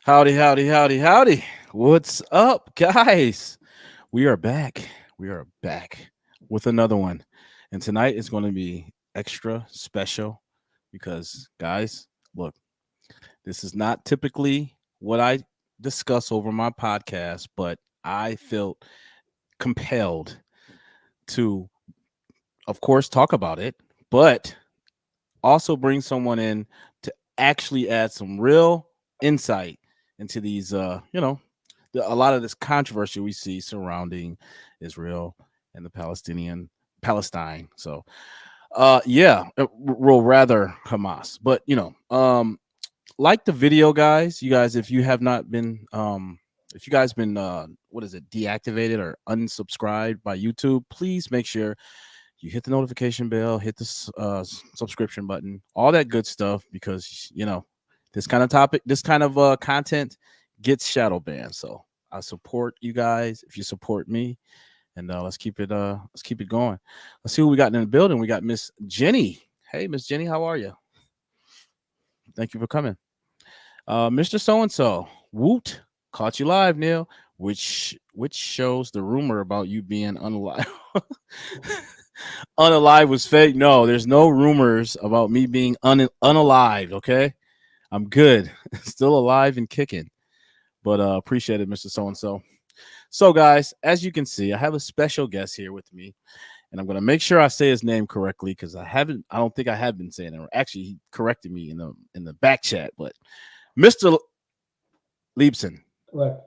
Howdy, howdy, howdy, howdy. What's up, guys? We are back. We are back with another one. And tonight is going to be extra special because, guys, look, this is not typically what I discuss over my podcast, but I felt compelled to, of course, talk about it, but also bring someone in to actually add some real insight into these a lot of this controversy we see surrounding Israel and the Palestine. So yeah, well, rather Hamas. But like the video, guys, you guys, if you have not been if you guys been what is it, deactivated or unsubscribed by YouTube, please make sure you hit the notification bell, hit the subscription button, all that good stuff, because this kind of topic, this kind of content gets shadow banned. So I support you guys if you support me, and let's keep it going. Let's see who we got in the building. We got Miss Jenny. Hey, Miss Jenny, how are you? Thank you for coming. Mr. So and so, Woot, caught you live, Neil. Which shows the rumor about you being unalive. Unalive was fake. No, there's no rumors about me being unalive. Okay, I'm good, still alive and kicking. But appreciate it, Mr. So and so. So, guys, as you can see, I have a special guest here with me, and I'm gonna make sure I say his name correctly because I don't think I have been saying it. Actually, he corrected me in the back chat, but Mr. Leibson. Correct.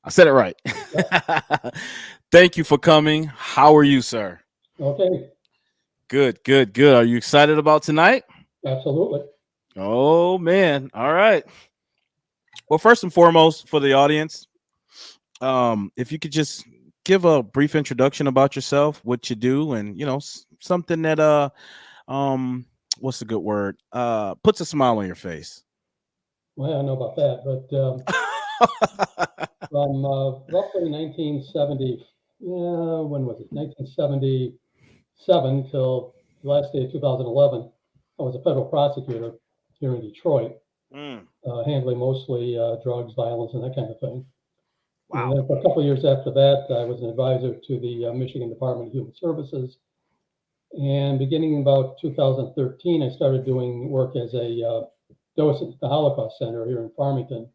I said it right. Yep. Thank you for coming. How are you, sir? Okay. Good, good, good. Are you excited about tonight? Absolutely. Oh, man. All right. Well, first and foremost, for the audience, if you could just give a brief introduction about yourself, what you do, and something that what's the good word? Puts a smile on your face. Well, I don't know about that, but from roughly 1970, when was it? 1977 till the last day of 2011, I was a federal prosecutor here in Detroit, handling mostly drugs, violence, and that kind of thing. Wow. And then for a couple of years after that, I was an advisor to the Michigan Department of Human Services. And beginning in about 2013, I started doing work as a docent at the Holocaust Center here in Farmington.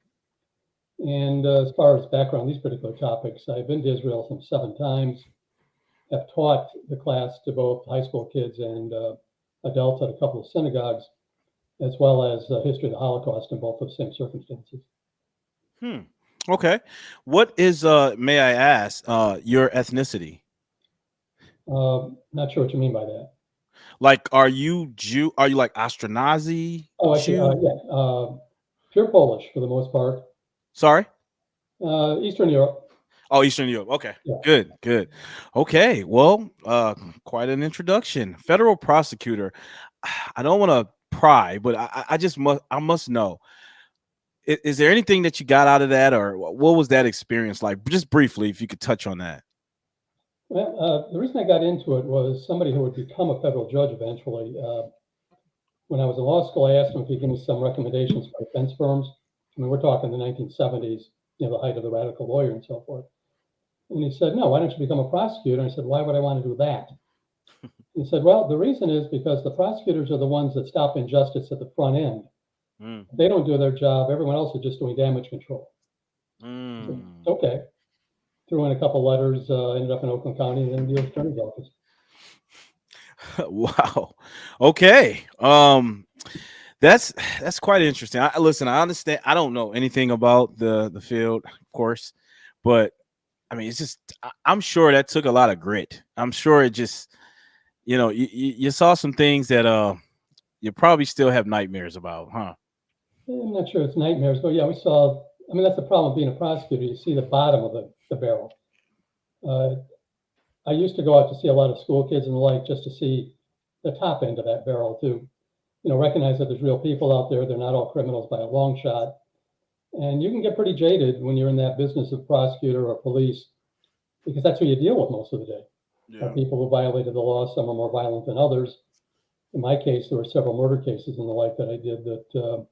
And as far as background on these particular topics, I've been to Israel some 7 times, have taught the class to both high school kids and adults at a couple of synagogues, as well as history of the Holocaust in both of the same circumstances. Okay. What is, may I ask, your ethnicity? Not sure what you mean by that. Like, are you Jew? Are you like Ashkenazi? Oh, I see. Yeah. Pure Polish for the most part. Sorry? Eastern Europe. Oh, Eastern Europe. Okay. Yeah. Good, good. Okay. Well, quite an introduction. Federal prosecutor. I don't want to pry, but I must know. Is there anything that you got out of that, or what was that experience like? Just briefly, if you could touch on that. Well, the reason I got into it was somebody who would become a federal judge eventually. When I was in law school, I asked him if he'd give me some recommendations for defense firms. I mean, we're talking the 1970s, the height of the radical lawyer and so forth. And he said, no, why don't you become a prosecutor? And I said, why would I want to do that? He said, well, the reason is because the prosecutors are the ones that stop injustice at the front end. If they don't do their job, everyone else is just doing damage control. So, okay. Threw in a couple letters, ended up in Oakland County and then the U.S. Attorney's Office. Wow. Okay. That's quite interesting. Listen, I understand. I don't know anything about the field, of course, but I mean, it's just I'm sure that took a lot of grit. I'm sure it just, you saw some things that you probably still have nightmares about, huh? I'm not sure it's nightmares, but yeah, we saw. I mean, that's the problem with being a prosecutor. You see the bottom of the barrel. I used to go out to see a lot of school kids and the like just to see the top end of that barrel to, recognize that there's real people out there. They're not all criminals by a long shot. And you can get pretty jaded when you're in that business of prosecutor or police, because that's who you deal with most of the day. Yeah. People who violated the law. Some are more violent than others. In my case, there were several murder cases and the like that I did that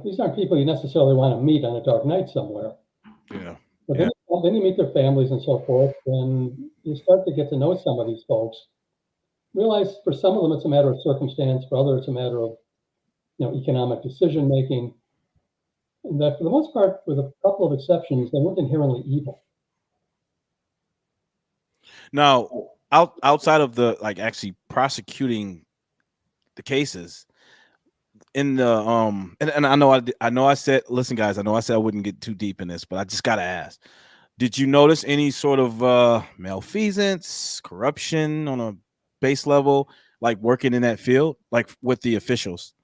these aren't people you necessarily want to meet on a dark night somewhere. Yeah. But Yeah. then you meet their families and so forth, and you start to get to know some of these folks. Realize for some of them it's a matter of circumstance, for others it's a matter of economic decision making, and that for the most part, with a couple of exceptions, they weren't inherently evil. Now, outside of the like actually prosecuting the cases in the and I know I said, listen guys, I know I said I wouldn't get too deep in this, but I just got to ask. Did you notice any sort of malfeasance, corruption on a base level, like working in that field, like with the officials?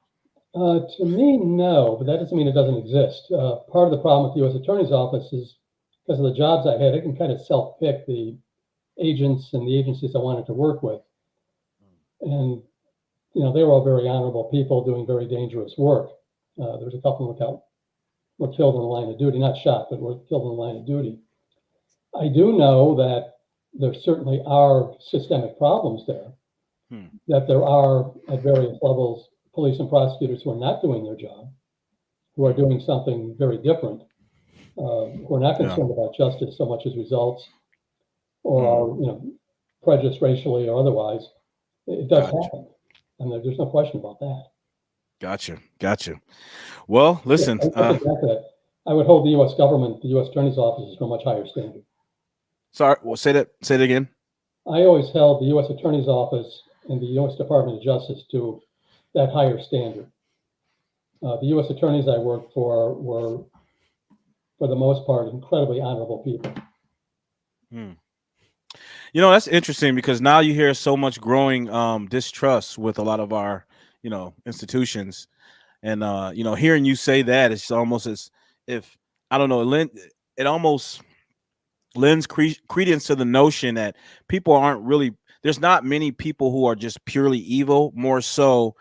To me, no, but that doesn't mean it doesn't exist. Part of the problem with the U.S. Attorney's Office is because of the jobs I had, I can kind of self-pick the agents and the agencies I wanted to work with. And, they were all very honorable people doing very dangerous work. There was a couple that were killed in the line of duty, not shot, but were killed in the line of duty. I do know that there certainly are systemic problems there, Hmm. that there are at various levels police and prosecutors who are not doing their job, who are doing something very different, who are not Yeah. concerned about justice so much as results, or Hmm. are prejudiced racially or otherwise. It does Gotcha. happen, and there's no question about that. Gotcha. Gotcha. Well, Yeah, listen. I think back to that. I would hold the U.S. government, the U.S. Attorney's offices, to a much higher standard. Sorry. Well, say that. Say it again. I always held the U.S. Attorney's office and the U.S. Department of Justice to that higher standard. The U.S. attorneys I worked for were, for the most part, incredibly honorable people. Hmm. That's interesting because now you hear so much growing distrust with a lot of our, institutions. And hearing you say that, it's almost as if, I don't know, it almost lends credence to the notion that people aren't really, there's not many people who are just purely evil. More so,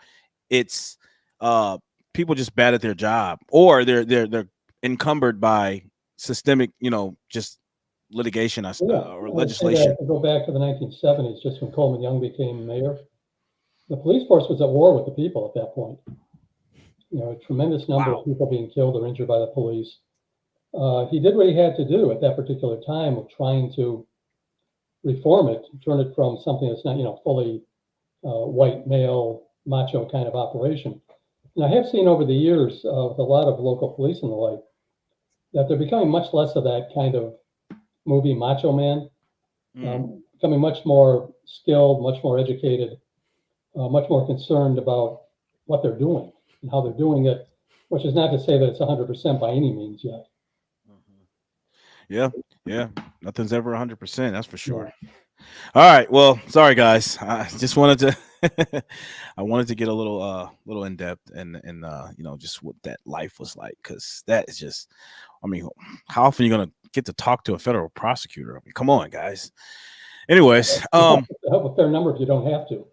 it's uh people just bad at their job, or they're encumbered by systemic, just litigation, Yeah, or I would say that legislation. if you go back to the 1970s, just when Coleman Young became mayor, the police force was at war with the people at that point. A tremendous number of Wow. people being killed or injured by the police. He did what he had to do at that particular time of trying to reform it, turn it from something that's not, fully white male macho kind of operation. And I have seen over the years with a lot of local police and the like that they're becoming much less of that kind of movie macho man, Mm. becoming much more skilled, much more educated, much more concerned about what they're doing and how they're doing it, which is not to say that it's 100% by any means yet. Mhm. Yeah, yeah. Nothing's ever 100%. That's for Yeah. sure. All right. Well, sorry guys. I just wanted to I wanted to get a little in depth, and just what that life was like, cuz that is just, I mean, how often are you going to get to talk to a federal prosecutor? I mean, come on, guys. Anyways, You help a fair number if you don't have to.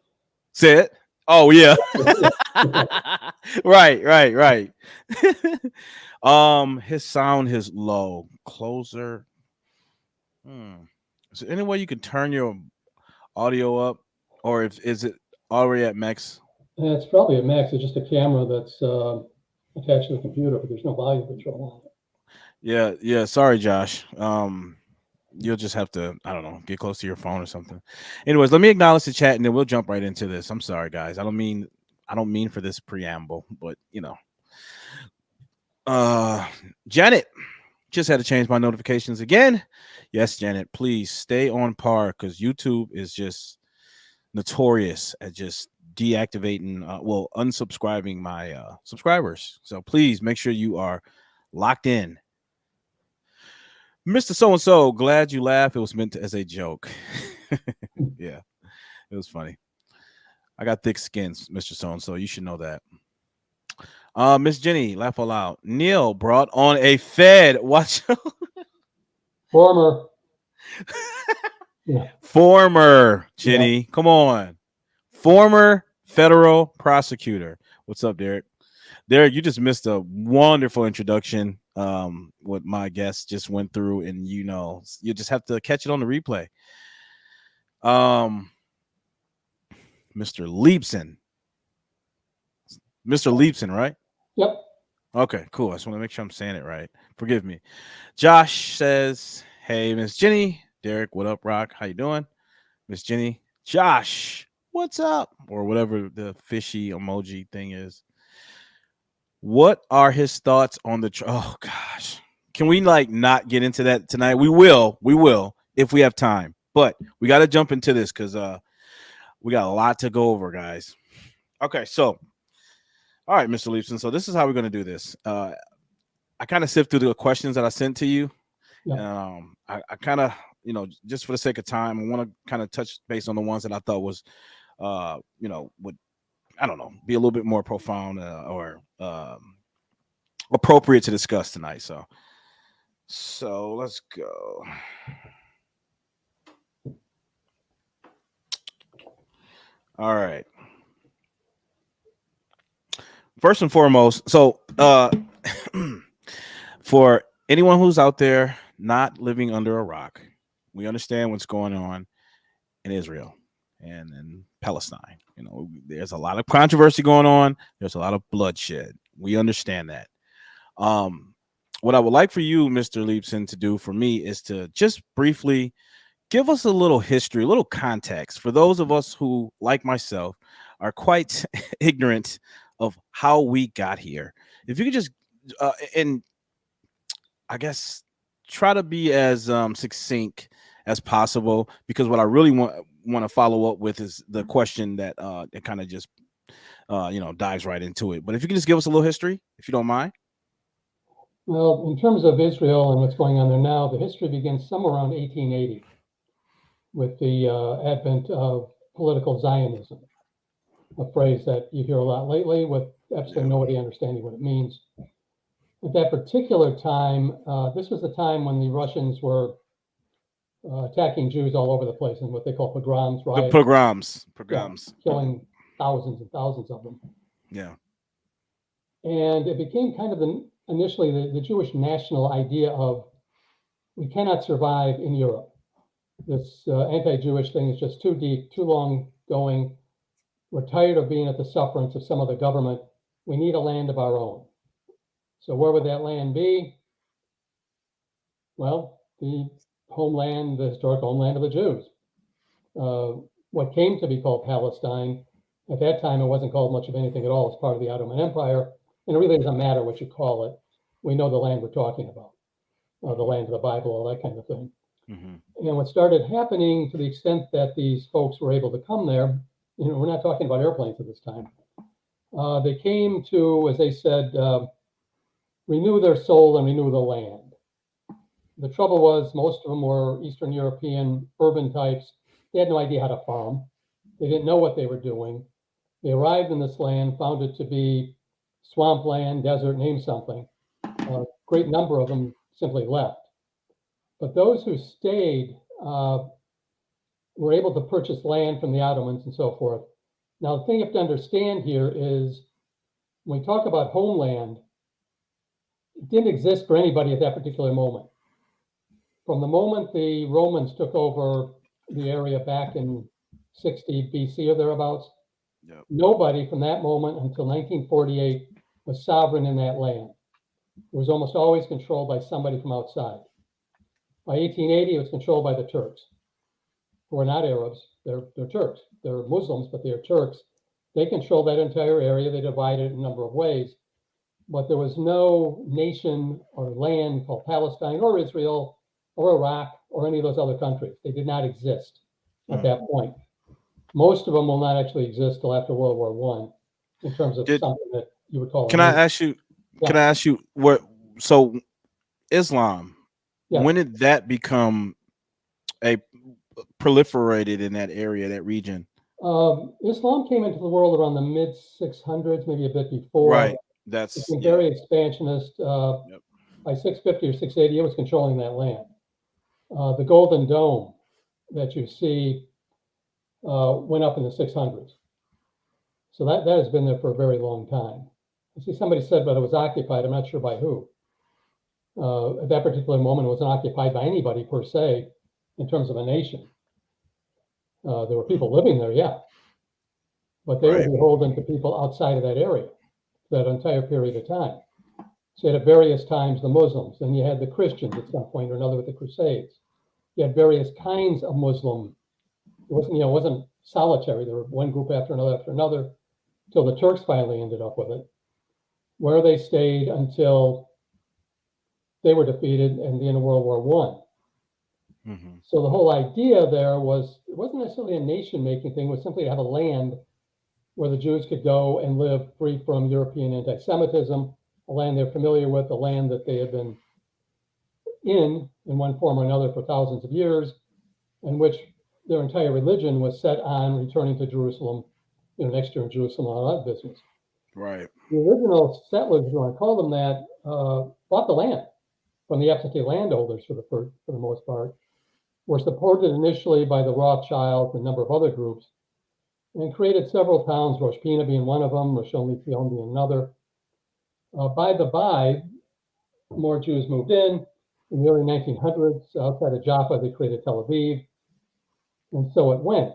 say it. Oh yeah. Yeah. Right, right, right. His sound is low. Closer. Hmm. Is there any way you can turn your audio up, or if is it already at max? And it's probably a max. It's just a camera that's attached to the computer, but there's no volume control on it. Yeah, yeah. Sorry, Josh. You'll just have to, I don't know, get close to your phone or something. Anyways, let me acknowledge the chat, and then we'll jump right into this. I'm sorry, guys. I don't mean for this preamble, but uh, Janet just had to change my notifications again. Yes, Janet, please stay on par because YouTube is just notorious at just deactivating, unsubscribing my subscribers. So please make sure you are locked in. Mr. So and so, glad you laugh. It was meant as a joke. Yeah, it was funny. I got thick skins, Mr. So and so. You should know that. Miss Jenny, laugh aloud. Neil brought on a Fed. Watch. Former, yeah, Former yeah. Jenny. Come on. Former federal prosecutor. What's up, Derek? Derek, you just missed a wonderful introduction. What my guest just went through, and you just have to catch it on the replay. Um, Mr. Leibson. Mr. Leibson, right? Yep. Okay, cool. I just want to make sure I'm saying it right. Forgive me. Josh says, "Hey, Miss Jenny, Derek, what up, Rock? How you doing, Miss Jenny? Josh, what's up?" Or whatever the fishy emoji thing is. What are his thoughts on the? Oh gosh, can we like not get into that tonight? We will. We will if we have time. But we got to jump into this because we got a lot to go over, guys. Okay, so all right, Mr. Leibson. So this is how we're going to do this. I kind of sift through the questions that I sent to you. Yeah. I kind of, just for the sake of time, I want to kind of touch base on the ones that I thought was, would, I don't know, be a little bit more profound or appropriate to discuss tonight. So let's go. All right. First and foremost, so for anyone who's out there not living under a rock, we understand what's going on in Israel and in Palestine. There's a lot of controversy going on. There's a lot of bloodshed. We understand that. What I would like for you, Mr. Leibson, to do for me is to just briefly give us a little history, a little context for those of us who, like myself, are quite ignorant of how we got here. If you could just, and I guess try to be as succinct as possible, because what I really want to follow up with is the question that it kind of just dives right into it. But if you can just give us a little history, if you don't mind. Well, in terms of Israel and what's going on there now, the history begins somewhere around 1880 with the advent of political Zionism, a phrase that you hear a lot lately with absolutely nobody understanding what it means. At that particular time, this was the time when the Russians were attacking Jews all over the place in what they call pogroms, The riots, pogroms. killing thousands and thousands of them. Yeah. And it became kind of initially the Jewish national idea of we cannot survive in Europe. This anti-Jewish thing is just too deep, too long going. We're tired of being at the sufferance of some other government. We need a land of our own. So where would that land be? Well, the homeland, the historic homeland of the Jews. What came to be called Palestine, at that time, it wasn't called much of anything at all as part of the Ottoman Empire. And it really doesn't matter what you call it. We know the land we're talking about, the land of the Bible, all that kind of thing. Mm-hmm. And what started happening, to the extent that these folks were able to come there, we're not talking about airplanes at this time. They came to, as they said, renew their soul and renew the land. The trouble was most of them were Eastern European urban types. They had no idea how to farm. They didn't know what they were doing. They arrived in this land, found it to be swampland, desert, name something. A great number of them simply left. But those who stayed were able to purchase land from the Ottomans and so forth. Now, the thing you have to understand here is when we talk about homeland, it didn't exist for anybody at that particular moment. From the moment the Romans took over the area back in 60 BC or thereabouts, nobody from that moment until 1948 was sovereign in that land. It was almost always controlled by somebody from outside. By 1880, it was controlled by the Turks, who are not Arabs. They're Turks. They're Muslims, but they're Turks. They control that entire area. They divide it in a number of ways. But there was no nation or land called Palestine or Israel or Iraq or any of those other countries. They did not exist at that point. Most of them will not actually exist till after World War I, in terms of something that you would call. Can I ask you? Yeah. Can I ask you what? So, Islam, when did that become a proliferated in that area, that region? Islam came into the world around the mid 600s, maybe a bit before. Right. That's very expansionist. By 650 or 680, it was controlling that land. The Golden Dome that you see went up in the 600s. So that has been there for a very long time. I see somebody said, but it was occupied. I'm not sure by who. At that particular moment, it wasn't occupied by anybody per se, in terms of a nation. There were people living there, yeah, but they were beholden to people outside of that area for that entire period of time. So you had at various times the Muslims, then you had the Christians at some point or another with the Crusades. You had various kinds of Muslim. It wasn't solitary. There were one group after another, till the Turks finally ended up with it, where they stayed until they were defeated and the end of World War One. Mm-hmm. So the whole idea there was, it wasn't necessarily a nation-making thing, it was simply to have a land where the Jews could go and live free from European anti-Semitism, a land they're familiar with, a land that they had been in one form or another for thousands of years, in which their entire religion was set on returning to Jerusalem, next year in Jerusalem, all that business. Right. The original settlers, if you want to call them that, bought the land from the absentee landowners for the most part, were supported initially by the Rothschilds and a number of other groups, and created several towns, Rosh Pina being one of them, Rishon LeZion being another. By the by, more Jews moved in. In the early 1900s, outside of Jaffa, they created Tel Aviv, and so it went.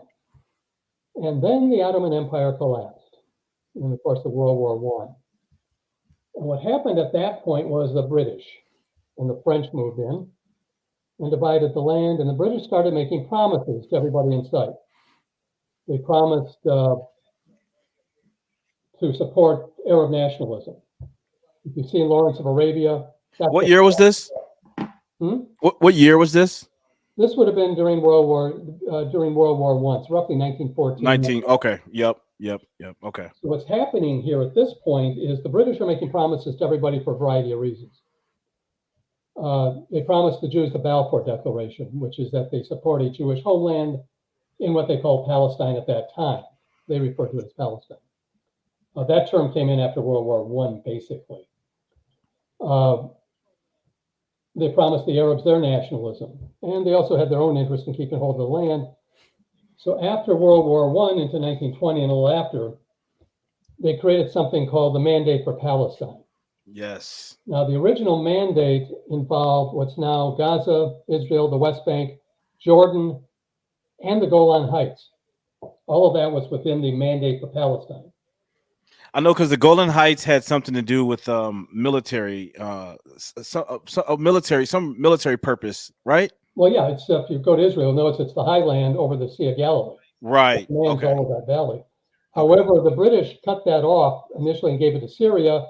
And then the Ottoman Empire collapsed in the course of World War I. And what happened at that point was the British and the French moved in and divided the land, and the British started making promises to everybody in sight. They promised to support Arab nationalism. If you've seen Lawrence of Arabia, what year was this? What year was this? This would have been during World War I, so roughly 1914. 19. Okay. Yep. Okay. So what's happening here at this point is the British are making promises to everybody for a variety of reasons. They promised the Jews the Balfour Declaration, which is that they support a Jewish homeland in what they called Palestine at that time. They referred to it as Palestine. That term came in after World War I, basically. They promised the Arabs their nationalism, and they also had their own interest in keeping hold of the land. So after World War I into 1920 and a little after, they created something called the Mandate for Palestine. Yes. Now, the original mandate involved what's now Gaza, Israel, the West Bank, Jordan, and the Golan Heights. All of that was within the Mandate for Palestine. I know, because the Golan Heights had something to do with military, some military purpose, right? Well, yeah, it's if you go to Israel, notice it's the highland over the Sea of Galilee. Right. Man's all of that valley. However, the British cut that off initially and gave it to Syria,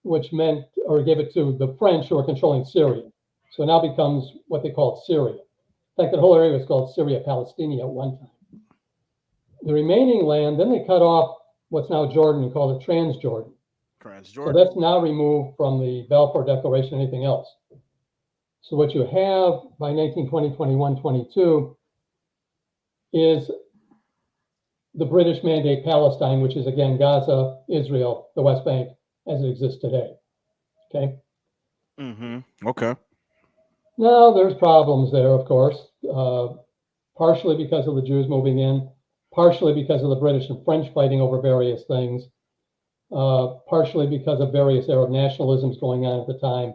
which meant, or gave it to the French who are controlling Syria. So it now becomes what they called Syria. In fact, the whole area was called Syria-Palestinian at one time. The remaining land, then they cut off what's now Jordan and called it Transjordan. So that's now removed from the Balfour Declaration, anything else. So what you have by 1920, 21, 22 is the British Mandate Palestine, which is again Gaza, Israel, the West Bank, as it exists today. Okay. Okay. Now there's problems there, of course, partially because of the Jews moving in, partially because of the British and French fighting over various things, partially because of various Arab nationalisms going on at the time.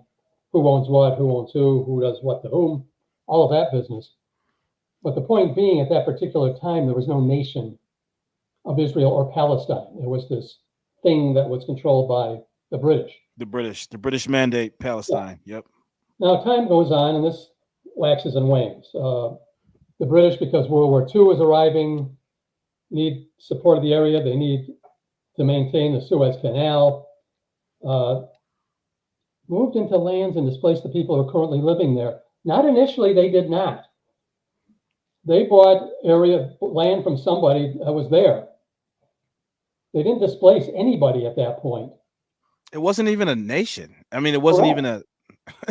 Who owns what, who owns who does what to whom, all of that business. But the point being, at that particular time, there was no nation of Israel or Palestine. There was this thing that was controlled by the British. The British Mandate Palestine. Yeah. Yep. Now time goes on, and this waxes and wanes. The British, because World War II is arriving, need support of the area. They need to maintain the Suez Canal. Moved into lands and displaced the people who are currently living there. Not initially, they did not. They bought land from somebody that was there. They didn't displace anybody at that point. It wasn't even a nation. I mean, it wasn't even a.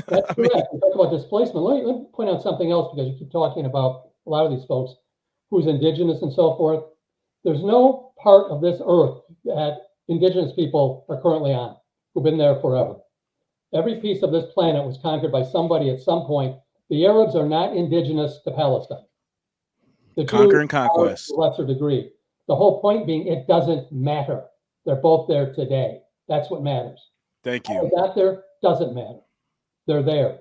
That's correct. We talk about displacement. Let me point out something else, because you keep talking about a lot of these folks who's indigenous and so forth. There's no part of this earth that indigenous people are currently on who've been there forever. Every piece of this planet was conquered by somebody at some point. The Arabs are not indigenous to Palestine. The Conquer and conquest. To a lesser degree. The whole point being, it doesn't matter. They're both there today. That's what matters. Thank How you. they got there doesn't matter. They're there.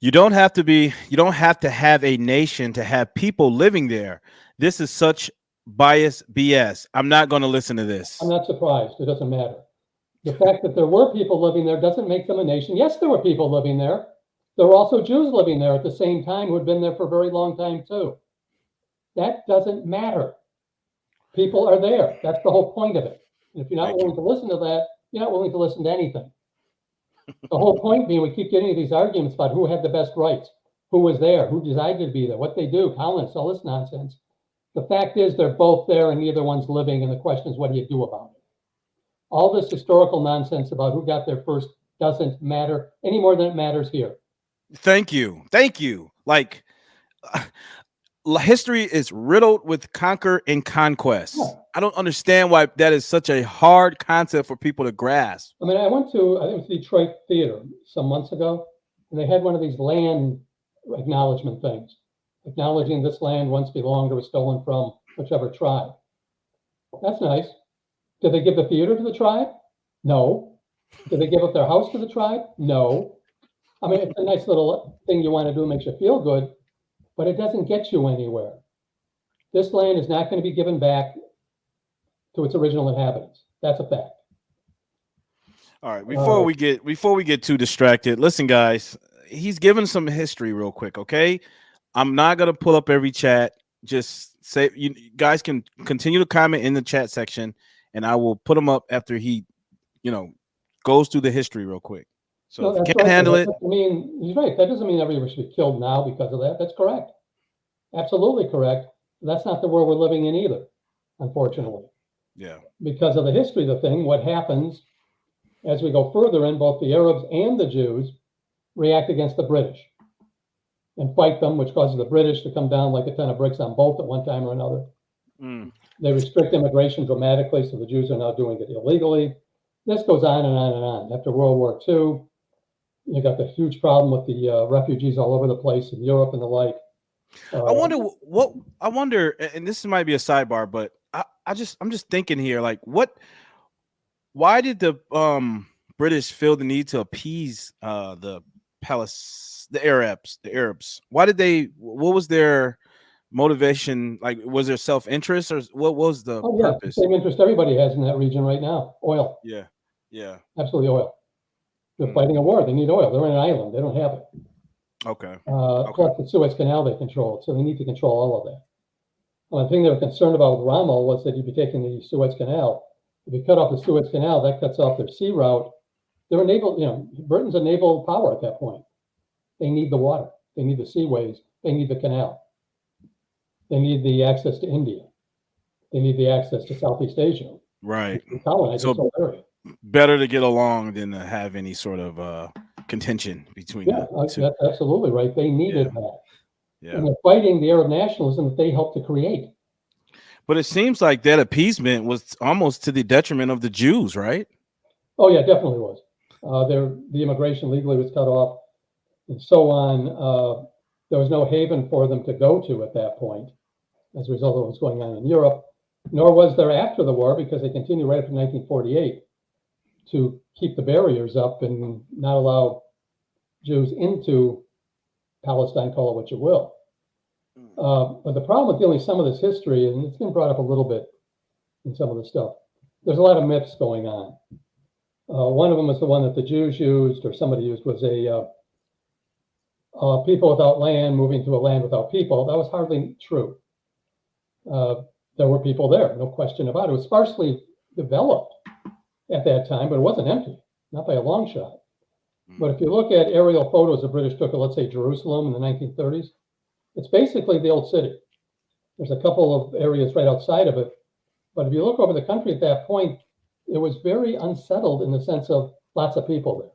You don't have to have a nation to have people living there. This is such biased BS. I'm not going to listen to this. I'm not surprised. It doesn't matter. The fact that there were people living there doesn't make them a nation. Yes, there were people living there. There were also Jews living there at the same time who had been there for a very long time too. That doesn't matter. People are there. That's the whole point of it. And if you're not willing to listen to that, you're not willing to listen to anything. The whole point being we keep getting into these arguments about who had the best rights, who was there, who decided to be there, what they do, colonists, all this nonsense. The fact is they're both there and neither one's living, and the question is, what do you do about it? All this historical nonsense about who got there first doesn't matter any more than it matters here. Thank you. Thank you. Like, history is riddled with conquer and conquest. Yeah. I don't understand why that is such a hard concept for people to grasp. I mean, I think it was the Detroit Theater some months ago, and they had one of these land acknowledgement things, acknowledging this land once belonged or was stolen from whichever tribe. That's nice. Did they give the theater to the tribe? No. Did they give up their house to the tribe? No. I mean, it's a nice little thing you want to do, makes you feel good, but it doesn't get you anywhere. This land is not going to be given back to its original inhabitants. That's a fact. All right, before we get too distracted, listen, guys, he's giving some history real quick, okay? I'm not gonna pull up every chat. Just say you guys can continue to comment in the chat section, and I will put them up after he, goes through the history real quick. So No, if you that's can't right. handle it, I mean, he's right. That doesn't mean everybody should be killed now because of that. That's correct. Absolutely correct. That's not the world we're living in either, unfortunately. yeah, Because of the history of the thing, what happens as we go further in, both the Arabs and the Jews react against the British and fight them, which causes the British to come down like a ton of bricks on both at one time or another. They restrict immigration dramatically, so the Jews are now doing it illegally. This goes on and on and on. After World War II, you got the huge problem with the refugees all over the place in Europe and the like. I wonder, and this might be a sidebar, but I'm just thinking here, like, why did the British feel the need to appease the Arabs? Why did they? What was their motivation? Like, was there self-interest, or what was the purpose? The same interest everybody has in that region right now: oil. Yeah, absolutely, oil. They're fighting a war. They need oil. They're in an island. They don't have it. Okay. Plus the Suez Canal they control, so they need to control all of that. One thing they were concerned about with Rommel was that you'd be taking the Suez Canal. If you cut off the Suez Canal, that cuts off their sea route. They're a naval, Britain's a naval power at that point. They need the water. They need the seaways. They need the canal. They need the access to India. They need the access to Southeast Asia. Right. So area. Better to get along than to have any sort of contention between that's absolutely right. They needed that. Yeah. And they're fighting the Arab nationalism that they helped to create. But it seems like that appeasement was almost to the detriment of the Jews, right? Oh, yeah, definitely was. The immigration legally was cut off and so on. There was no haven for them to go to at that point as a result of what was going on in Europe, nor was there after the war, because they continued right up to 1948 to keep the barriers up and not allow Jews into Palestine, call it what you will. But the problem with dealing with some of this history, and it's been brought up a little bit in some of the stuff, there's a lot of myths going on. One of them was the one that the Jews used, or somebody used, was a people without land moving to a land without people. That was hardly true. There were people there, no question about it. It was sparsely developed at that time, but it wasn't empty, not by a long shot. But if you look at aerial photos the British took of, let's say, Jerusalem in the 1930s, it's basically the old city. There's a couple of areas right outside of it. But if you look over the country at that point, it was very unsettled in the sense of lots of people there.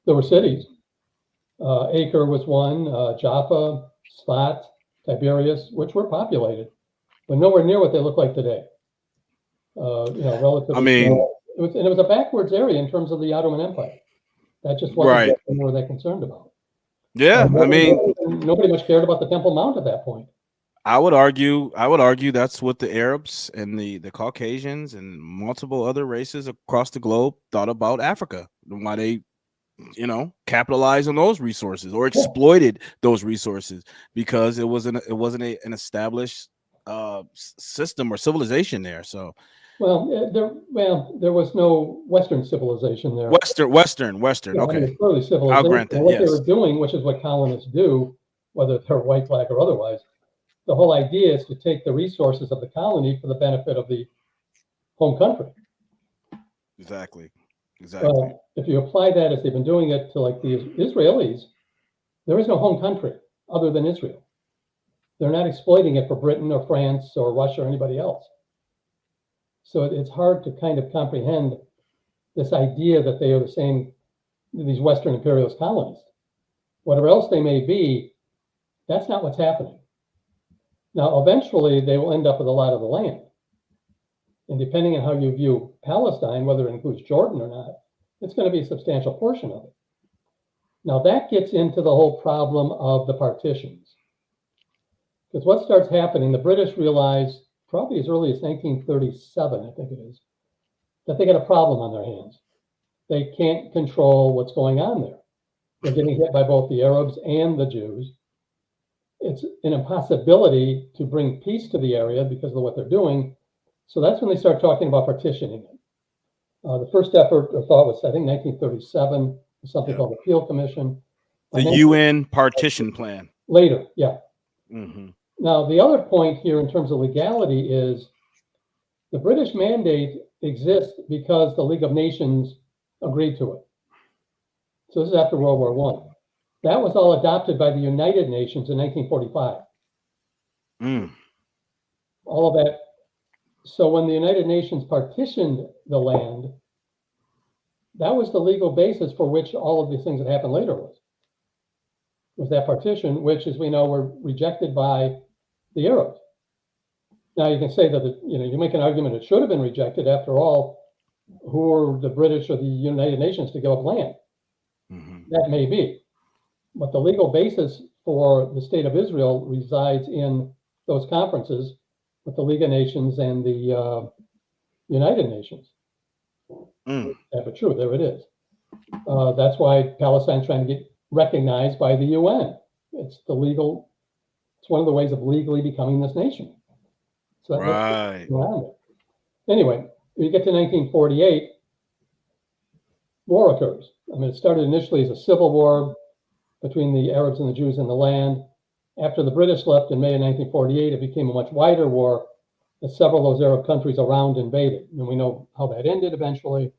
There were cities. Acre was one, Jaffa, Slat, Tiberias, which were populated, but nowhere near what they look like today. Relatively. I mean, it was a backwards area in terms of the Ottoman Empire. That just wasn't what they were that concerned about. Yeah, nobody much cared about the Temple Mount at that point. I would argue that's what the Arabs and the Caucasians and multiple other races across the globe thought about Africa, and why they, capitalized on those resources or exploited those resources, because it wasn't an established system or civilization there. So Well, there was no Western civilization there. Western. Yeah, I mean, Okay, it's clearly I'll civilization. grant that. And what they Yes, were doing, which is what colonists do, whether they're white, black, or otherwise, the whole idea is to take the resources of the colony for the benefit of the home country. exactly. Well, if you apply that as they've been doing it to like the Israelis, there is no home country other than Israel. They're not exploiting it for Britain or France or Russia or anybody else. So it's hard to kind of comprehend this idea that they are the same, these Western imperialist colonies. Whatever else they may be, that's not what's happening. Now, eventually, they will end up with a lot of the land. And depending on how you view Palestine, whether it includes Jordan or not, it's going to be a substantial portion of it. Now, that gets into the whole problem of the partitions. Because what starts happening, the British realize probably as early as 1937, I think it is, that they got a problem on their hands. They can't control what's going on there. They're getting hit by both the Arabs and the Jews. It's an impossibility to bring peace to the area because of what they're doing. So that's when they start talking about partitioning it. The first effort or thought was, I think, 1937, something called the Peel Commission. The UN partition plan. Later, yeah. Mm-hmm. Now, the other point here in terms of legality is the British mandate exists because the League of Nations agreed to it. So this is after World War I. That was all adopted by the United Nations in 1945. All of that. So when the United Nations partitioned the land, that was the legal basis for which all of these things that happened later was that partition, which, as we know, were rejected by the Arabs. Now you can say that you make an argument it should have been rejected. After all, who are the British or the United Nations to give up land? Mm-hmm. That may be, but the legal basis for the state of Israel resides in those conferences with the League of Nations and the United Nations. Yeah, but true, there it is. That's why Palestine's trying to get recognized by the UN. It's one of the ways of legally becoming this nation. So right. Around it. Anyway, when you get to 1948, war occurs. I mean, it started initially as a civil war between the Arabs and the Jews in the land. After the British left in May of 1948, it became a much wider war as several of those Arab countries around invaded. And we know how that ended eventually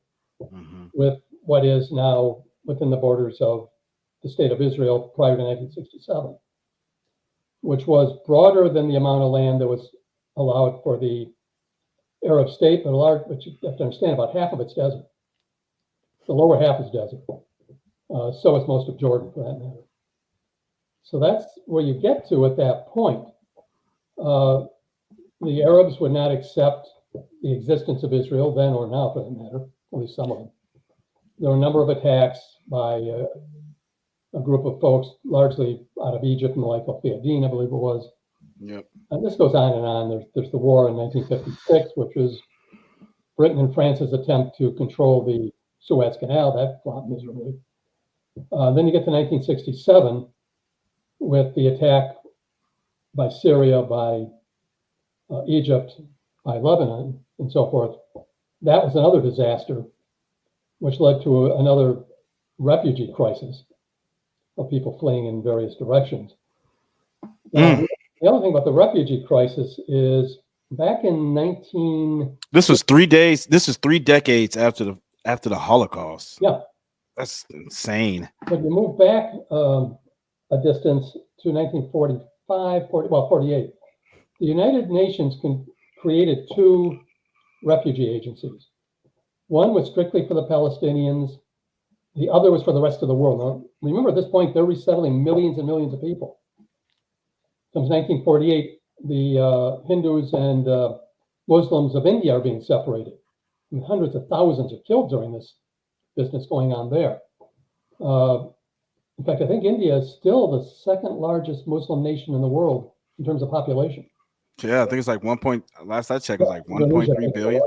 with what is now within the borders of the state of Israel prior to 1967, which was broader than the amount of land that was allowed for the Arab state, but you have to understand about half of it's desert. The lower half is desert. So is most of Jordan, for that matter. So that's where you get to at that point. The Arabs would not accept the existence of Israel then or now, for that matter, at least some of them. There were a number of attacks by a group of folks, largely out of Egypt and the like of Fiyadin, I believe it was. Yep. And this goes on and on. There's the war in 1956, which was Britain and France's attempt to control the Suez Canal. That flopped miserably. Then you get to 1967 with the attack by Syria, by Egypt, by Lebanon, and so forth. That was another disaster, which led to another refugee crisis of people fleeing in various directions. The other thing about the refugee crisis is back in This was 3 days. This is 3 decades after the Holocaust. Yeah. That's insane. When you move back a distance to 48, the United Nations created 2 refugee agencies. One was strictly for the Palestinians. The other was for the rest of the world. Now, remember, at this point, they're resettling millions and millions of people. Comes 1948, the Hindus and Muslims of India are being separated. I mean, hundreds of thousands are killed during this business going on there. In fact, I think India is still the second largest Muslim nation in the world in terms of population. Yeah, I think it's like last I checked, it was like 1.3 billion.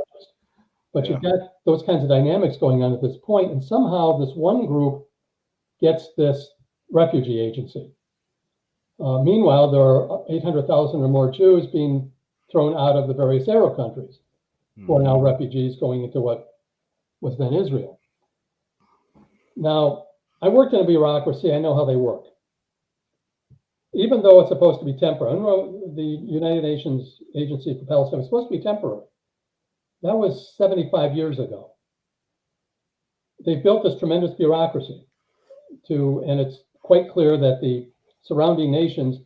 But you've got those kinds of dynamics going on at this point, and somehow this one group gets this refugee agency. Meanwhile, there are 800,000 or more Jews being thrown out of the various Arab countries. who are now Hmm. refugees going into what was then Israel. Now, I worked in a bureaucracy. I know how they work. Even though it's supposed to be temporary, the United Nations Agency for Palestine was supposed to be temporary. That was 75 years ago. They built this tremendous bureaucracy and it's quite clear that the surrounding nations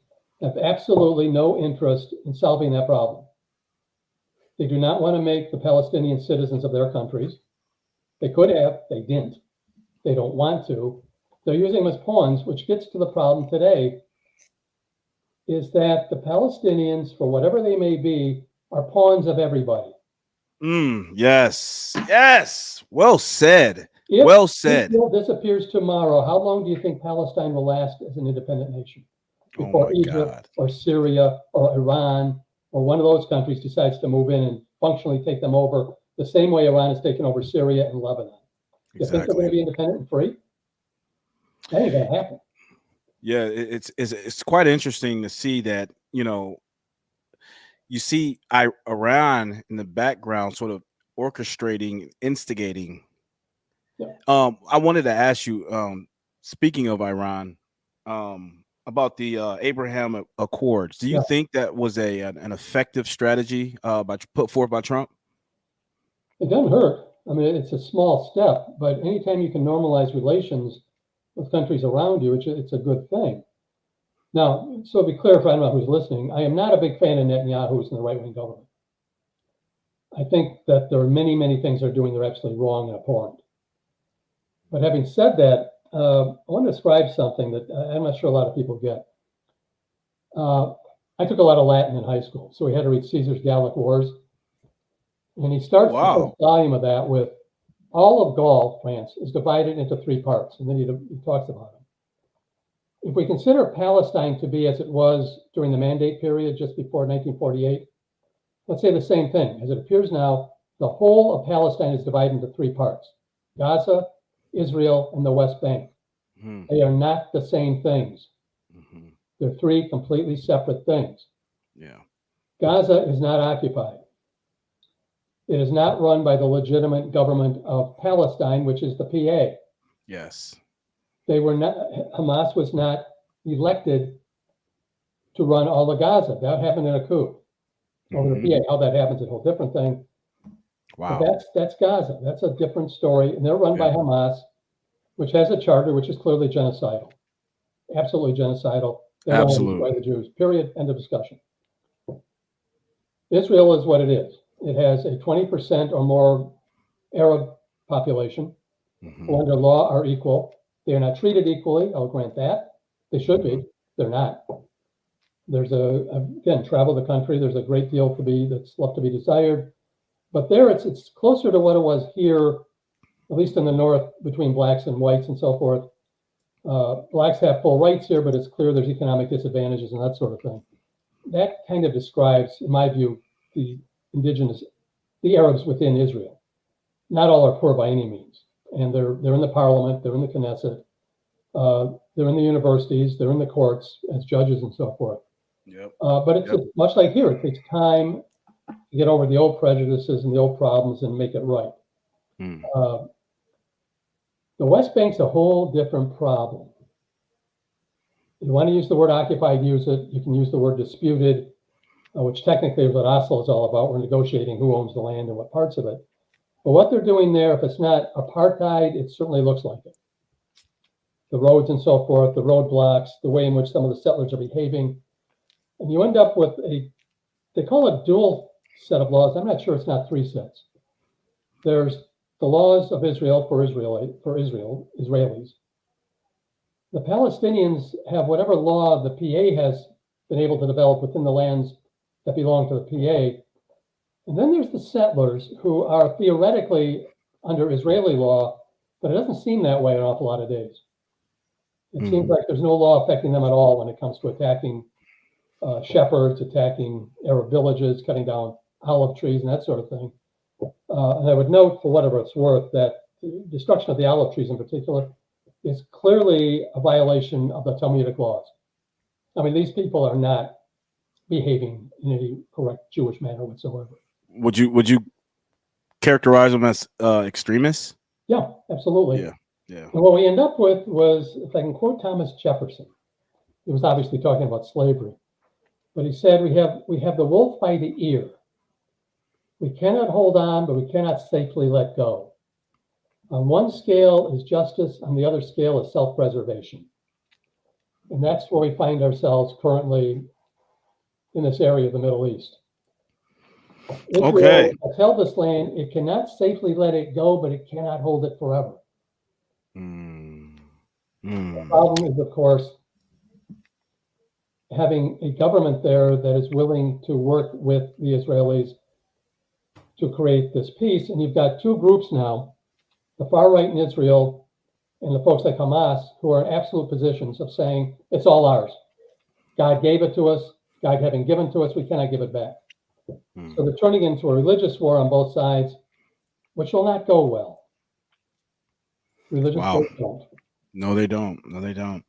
have absolutely no interest in solving that problem. They do not want to make the Palestinians citizens of their countries. They could have, they didn't. They don't want to. They're using them as pawns, which gets to the problem today is that the Palestinians, for whatever they may be, are pawns of everybody. Yes. Yes. Well said. If Well said. Israel disappears tomorrow, how long do you think Palestine will last as an independent nation Oh before my Egypt God. or Syria or Iran or one of those countries decides to move in and functionally take them over the same way Iran has taken over Syria and Lebanon? You think they're going Exactly. to be independent and free? That ain't going to happen. Yeah, it's quite interesting to see that, you see Iran in the background sort of orchestrating, instigating. Yeah. I wanted to ask you, speaking of Iran, about the Abraham Accords. Do you Yeah. think that was an effective strategy put forth by Trump? It doesn't hurt. I mean, it's a small step, but anytime you can normalize relations with countries around you, it's a good thing. Now, so to be clear for anyone who's listening, I am not a big fan of Netanyahu's and the right-wing government. I think that there are many, many things they're doing that are absolutely wrong and abhorrent. But having said that, I want to describe something that I'm not sure a lot of people get. I took a lot of Latin in high school, so we had to read Caesar's Gallic Wars. And he starts the first Wow. volume of that with all of Gaul, France, is divided into three parts, and then he talks about them. If we consider Palestine to be as it was during the Mandate period just before 1948, let's say the same thing. As it appears now, the whole of Palestine is divided into three parts: Gaza, Israel, and the West Bank. Hmm. They are not the same things. Hmm. They're three completely separate things. Yeah. Gaza is not occupied. It is not run by the legitimate government of Palestine, which is the PA. Yes. They were not, Hamas was not elected to run all of Gaza. That happened in a coup over the PA. How that happens is a whole different thing. But Wow. that's Gaza. That's a different story. And they're run by Yeah. Hamas, which has a charter which is clearly genocidal. Absolutely genocidal. They don't want to destroy Absolutely. the Jews. Period. End of discussion. Israel is what it is. It has a 20% or more Arab population who under law are equal. They are not treated equally. I'll grant that. They should be. They're not. There's again, travel the country. There's a great deal that's left to be desired. But there it's closer to what it was here, at least in the north, between blacks and whites and so forth. Blacks have full rights here, but it's clear there's economic disadvantages and that sort of thing. That kind of describes, in my view, the Arabs within Israel. Not all are poor by any means, and they're in the parliament, they're in the Knesset, they're in the universities, they're in the courts as judges and so forth. Yep. But it's much like here. It takes time to get over the old prejudices and the old problems and make it right. The West Bank's a whole different problem. You want to use the word occupied, use it. You can use the word disputed, which technically is what Oslo is all about. We're negotiating who owns the land and what parts of it. But what they're doing there, if it's not apartheid, it certainly looks like it. The roads and so forth, the roadblocks, the way in which some of the settlers are behaving. And you end up with they call it dual set of laws. I'm not sure it's not three sets. There's the laws of Israel for Israelis. The Palestinians have whatever law the PA has been able to develop within the lands that belong to the PA. And then there's the settlers who are theoretically under Israeli law, but it doesn't seem that way an awful lot of days. It seems like there's no law affecting them at all when it comes to attacking shepherds, attacking Arab villages, cutting down olive trees, and that sort of thing. And I would note, for whatever it's worth, that the destruction of the olive trees in particular is clearly a violation of the Talmudic laws. I mean, these people are not behaving in any correct Jewish manner whatsoever. Would you characterize them as extremists. Yeah, absolutely. Yeah, yeah. And what we end up with was, if I can quote Thomas Jefferson, he was obviously talking about slavery, but he said, we have the wolf by the ear. We cannot hold on, but we cannot safely let go. On one scale is justice, on the other scale is self-preservation. And that's where we find ourselves currently in this area of the Middle East. Okay. Israel has held this land. It cannot safely let it go, but it cannot hold it forever. Mm. The Mm. problem is, of course, having a government there that is willing to work with the Israelis to create this peace. And you've got two groups now, the far right in Israel and the folks like Hamas, who are in absolute positions of saying, it's all ours. God gave it to us. God having given to us, we cannot give it back. Mm. So they're turning into a religious war on both sides, which will not go well. Religious Wow. wars don't. No, they don't. No, they don't.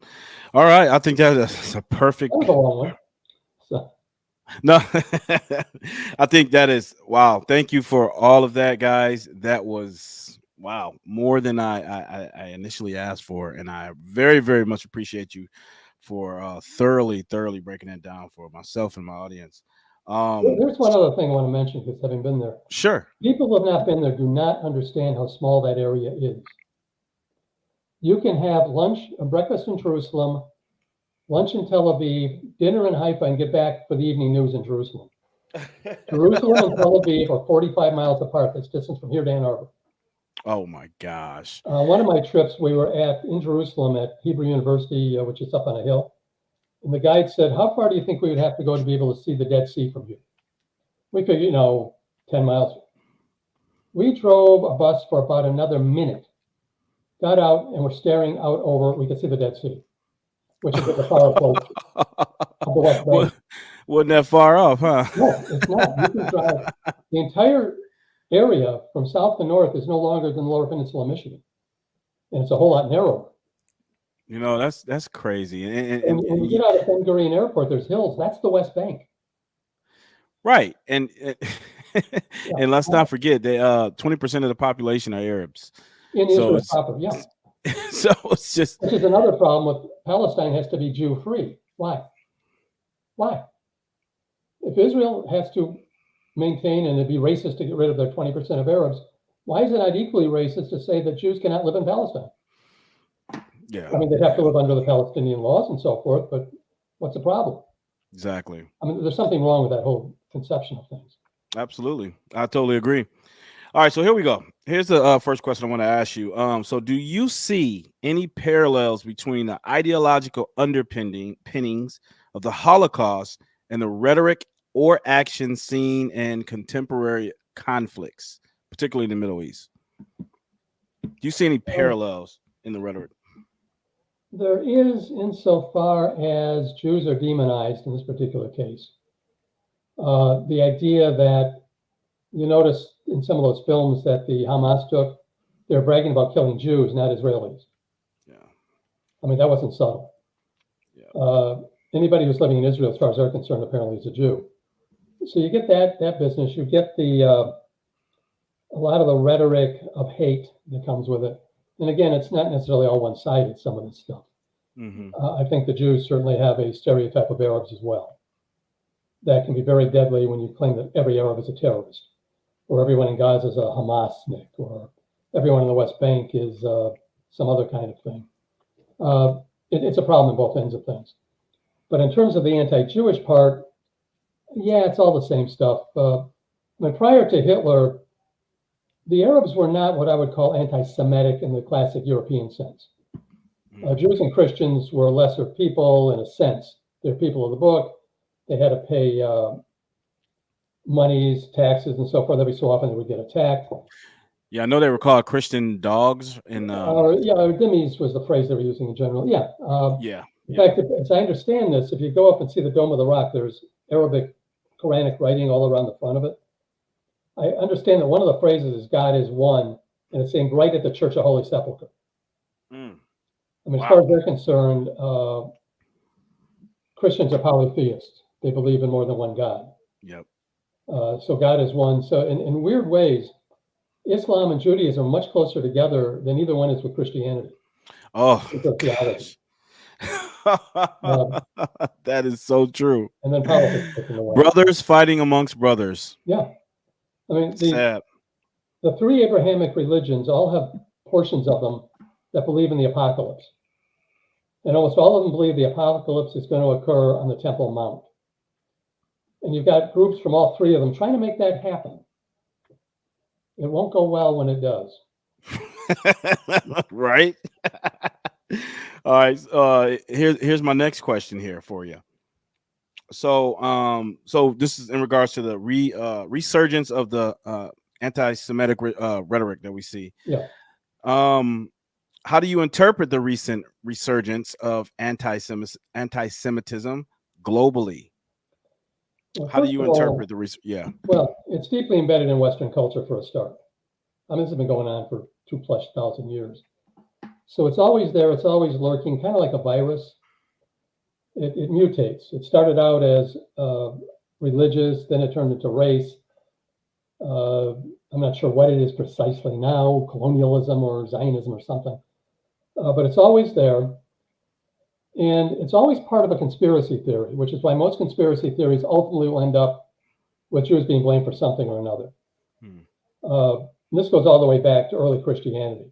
All right. I think that's a perfect. That was a long one. So, No, I think that is wow. Thank you for all of that, guys. That was wow, more than I initially asked for, and I very very much appreciate you for thoroughly breaking it down for myself and my audience. there's one other thing I want to mention, because having been there, Sure. people who have not been there do not understand how small that area is. You can have lunch, a breakfast in Jerusalem, lunch in Tel Aviv, dinner in Haifa, and get back for the evening news in Jerusalem. Jerusalem and Tel Aviv are 45 miles apart. That's distance from here to Ann Arbor. Oh my gosh. One of my trips, we were in Jerusalem at Hebrew University, which is up on a hill. And the guide said, how far do you think we would have to go to be able to see the Dead Sea from here? We figured, 10 miles. We drove a bus for about another minute, got out, and we're staring out over, we could see the Dead Sea, which is at the far approach of the West Bank. Wasn't that far off, huh? No, it's not. You can drive. The entire area from south to north is no longer than the Lower Peninsula of Michigan. And it's a whole lot narrower. That's crazy. And when you get out of Ben Gurion Airport, there's hills. That's the West Bank. Right. And Yeah. and let's not forget that 20% of the population are Arabs. In So Israel it's proper, yeah. so it's just Which is another problem with Palestine has to be Jew-free. Why? Why? If Israel has to maintain and it'd be racist to get rid of their 20% of Arabs, why is it not equally racist to say that Jews cannot live in Palestine? yeah. I mean, they'd have to live under the Palestinian laws and so forth, but what's the problem? Exactly. I mean, there's something wrong with that whole conception of things. Absolutely. I totally agree. All right, so here we go. Here's the first question I want to ask you. So do you see any parallels between the ideological underpinnings of the Holocaust and the rhetoric or action seen in contemporary conflicts, particularly in the Middle East? Do you see any parallels in the rhetoric? There is, insofar as Jews are demonized in this particular case. The idea that you notice in some of those films that the Hamas took, they're bragging about killing Jews, not Israelis. Yeah. I mean, that wasn't subtle. Yeah. Anybody who's living in Israel, as far as they're concerned, apparently is a Jew. So you get that business. You get a lot of the rhetoric of hate that comes with it. And again, it's not necessarily all one-sided, some of this stuff. Mm-hmm. I think the Jews certainly have a stereotype of Arabs as well. That can be very deadly when you claim that every Arab is a terrorist, or everyone in Gaza is a Hamasnik, or everyone in the West Bank is some other kind of thing. It's a problem in both ends of things. But in terms of the anti-Jewish part, yeah, it's all the same stuff. I mean, prior to Hitler, the Arabs were not what I would call anti-Semitic in the classic European sense. Jews and Christians were lesser people in a sense. They're people of the book. They had to pay monies, taxes, and so forth. Every so often they would get attacked. Yeah, I know they were called Christian dogs. And dhimmis was the phrase they were using in general. Yeah. yeah. In fact, as I understand this, if you go up and see the Dome of the Rock, there's Arabic Quranic writing all around the front of it. I understand that one of the phrases is God is one, and it's saying right at the Church of Holy Sepulchre. I mean, as far as they're concerned, Christians are polytheists. They believe in more than one God. Yep. So God is one. So in weird ways, Islam and Judaism are much closer together than either one is with Christianity, Oh with their theology. gosh. Uh, That is so true. and then politics gets in the way. Brothers fighting amongst brothers. Yeah. I mean, Sad. the three Abrahamic religions all have portions of them that believe in the apocalypse. And almost all of them believe the apocalypse is going to occur on the Temple Mount. And you've got groups from all three of them trying to make that happen. It won't go well when it does. Right. All right. Here's my next question here for you. So this is in regards to the resurgence of the anti-Semitic rhetoric that we see. Yeah. How do you interpret the recent resurgence of anti-Semitism globally? Well, How do first you of all, interpret the yeah? well, it's deeply embedded in Western culture for a start. I mean, this has been going on for 2,000+ years. So it's always there. It's always lurking, kind of like a virus. It mutates. It started out as religious, then it turned into race. I'm not sure what it is precisely now, colonialism or Zionism or something. But it's always there. And it's always part of a conspiracy theory, which is why most conspiracy theories ultimately will end up with Jews being blamed for something or another. This goes all the way back to early Christianity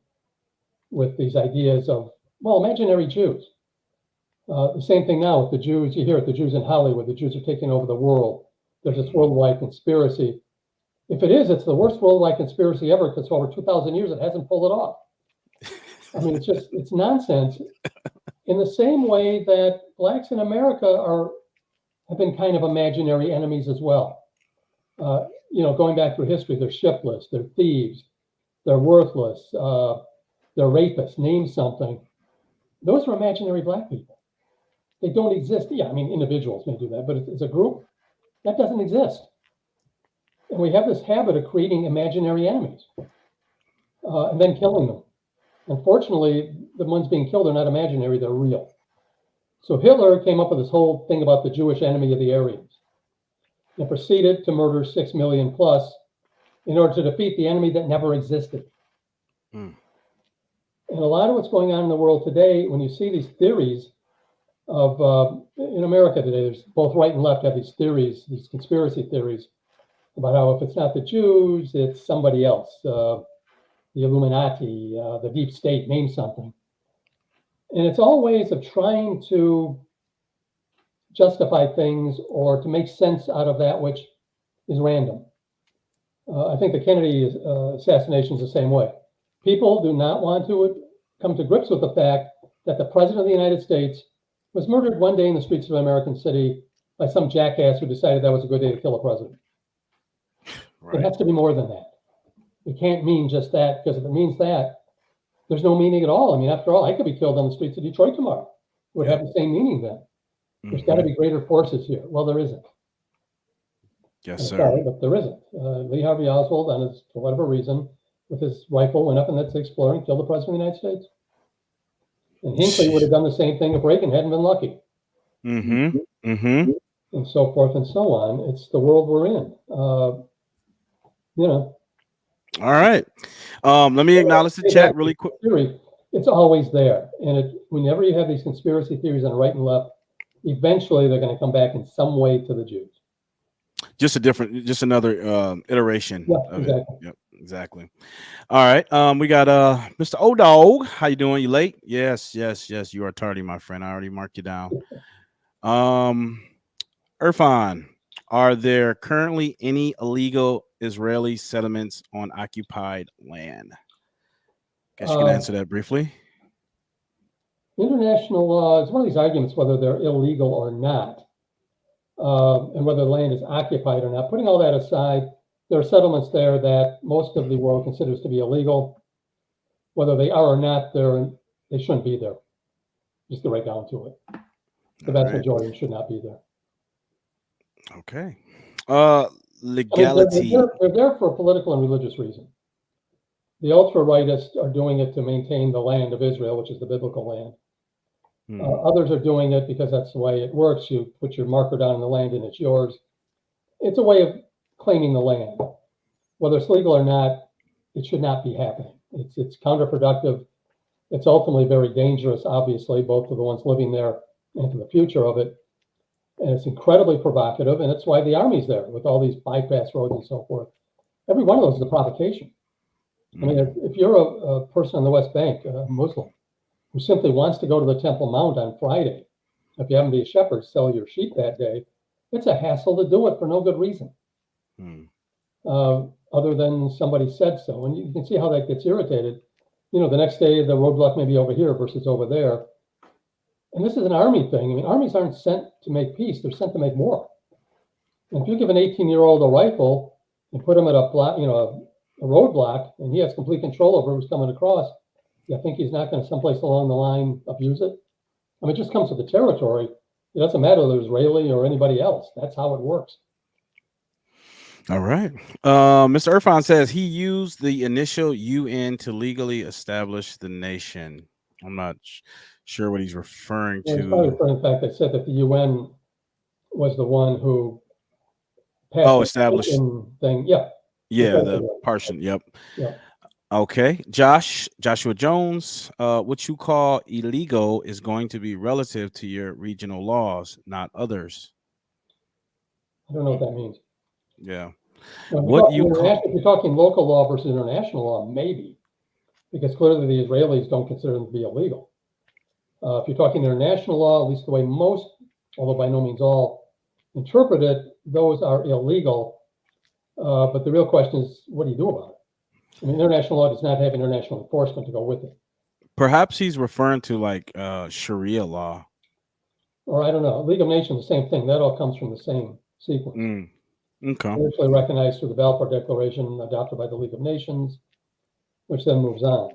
with these ideas of, well, imaginary Jews. The same thing now with the Jews. You hear it, the Jews in Hollywood, the Jews are taking over the world. There's this worldwide conspiracy. If it is, it's the worst worldwide conspiracy ever because for over 2,000 years it hasn't pulled it off. I mean, it's nonsense. In the same way that blacks in America have been kind of imaginary enemies as well. Going back through history, they're shiftless, they're thieves, they're worthless, they're rapists, name something. Those are imaginary black people. They don't exist. Yeah, I mean, individuals may do that, but as a group, that doesn't exist. And we have this habit of creating imaginary enemies and then killing them. Unfortunately, the ones being killed are not imaginary, they're real. So Hitler came up with this whole thing about the Jewish enemy of the Aryans and proceeded to murder 6 million plus in order to defeat the enemy that never existed. And a lot of what's going on in the world today, when you see these theories of, in America today, there's both right and left have these theories, these conspiracy theories about how if it's not the Jews, it's somebody else. The Illuminati, the deep state, name something. And it's all ways of trying to justify things or to make sense out of that which is random. I think the Kennedy assassination is the same way. People do not want to come to grips with the fact that the president of the United States was murdered one day in the streets of an American city by some jackass who decided that was a good day to kill a president. Right. It has to be more than that. It can't mean just that, because if it means that, there's no meaning at all. I mean, after all, I could be killed on the streets of Detroit tomorrow. It would have the same meaning then. There's got to be greater forces here. Well, there isn't. Yes, I'm sir. sorry, but there isn't. Lee Harvey Oswald, for whatever reason, with his rifle, went up in that sixth floor and killed the president of the United States. And Hinckley would have done the same thing if Reagan hadn't been lucky. And so forth and so on. It's the world we're in. All right. Let me acknowledge the chat really quick. It's always there. And whenever you have these conspiracy theories on right and left, eventually they're going to come back in some way to the Jews. Just another iteration. Yeah, of exactly. It. Yep, exactly. All right. We got Mr. O-Dog. How you doing? You late? Yes. You are tardy, my friend. I already marked you down. Irfan, are there currently any illegal Israeli settlements on occupied land? Guess you can answer that briefly. International law is one of these arguments whether they're illegal or not, and whether the land is occupied or not. Putting all that aside, there are settlements there that most of the world considers to be illegal. Whether they are or not, they shouldn't be there. Just get right down to it. The vast majority should not be there. Okay. Legality. I mean, they're there for a political and religious reason. The ultra-rightists are doing it to maintain the land of Israel, which is the biblical land. Others are doing it because that's the way it works. You put your marker down on the land and it's yours. It's a way of claiming the land. Whether it's legal or not, it should not be happening. It's counterproductive. It's ultimately very dangerous, obviously, both to the ones living there and to the future of it. And it's incredibly provocative, and it's why the Army's there with all these bypass roads and so forth. Every one of those is a provocation. I mean, if you're a person on the West Bank, a Muslim, who simply wants to go to the Temple Mount on Friday, if you happen to be a shepherd, sell your sheep that day, it's a hassle to do it for no good reason, other than somebody said so. And you can see how that gets irritated. You know, the next day the roadblock may be over here versus over there. And this is an Army thing. I mean, armies aren't sent to make peace; they're sent to make war. And if you give an 18-year-old a rifle and put him at a roadblock, and he has complete control over who's coming across, you think he's not going to someplace along the line abuse it? I mean, it just comes with the territory. It doesn't matter whether it's Israeli or anybody else. That's how it works. All right. Mr. Irfan says he used the initial UN to legally establish the nation. I'm not sure what he's referring to. He's probably referring to the fact that said that the UN was the one who passed established thing. Yeah. Yeah, the partition. Yep. Yeah. Okay. Joshua Jones, what you call illegal is going to be relative to your regional laws, not others. I don't know what that means. Yeah. What if you're talking local law versus international law, maybe, because clearly the Israelis don't consider them to be illegal. If you're talking international law, at least the way most, although by no means all, interpret it, those are illegal. But the real question is, what do you do about it? I mean, international law does not have international enforcement to go with it. Perhaps he's referring to like Sharia law. Or I don't know. League of Nations, the same thing. That all comes from the same sequence. Okay. Initially recognized through the Balfour Declaration adopted by the League of Nations, which then moves on.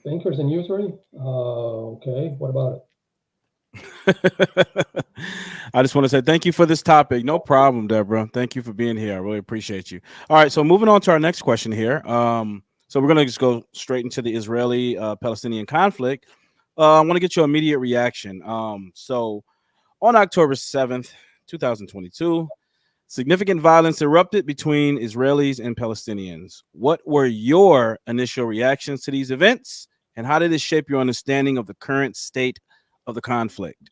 Bankers and usury? Okay, what about it? I just want to say thank you for this topic. No problem, Deborah. Thank you for being here. I really appreciate you. All right, so moving on to our next question here. So we're going to just go straight into the Israeli-Palestinian conflict. I want to get your immediate reaction. So on October 7th, 2022, significant violence erupted between Israelis and Palestinians. What were your initial reactions to these events, and how did it shape your understanding of the current state of the conflict?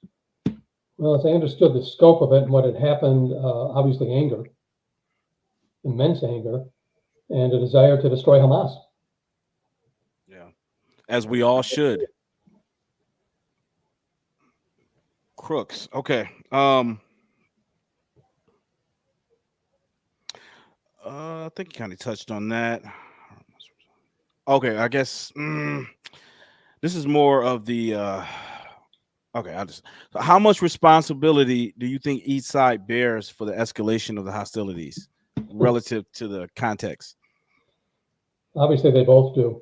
Well, as I understood the scope of it and what had happened, obviously anger, immense anger, and a desire to destroy Hamas. Yeah, as we all should. Crooks. Okay. I think you kind of touched on that. Okay, I guess this is more of the okay, how much responsibility do you think each side bears for the escalation of the hostilities relative to the context? Obviously, they both do.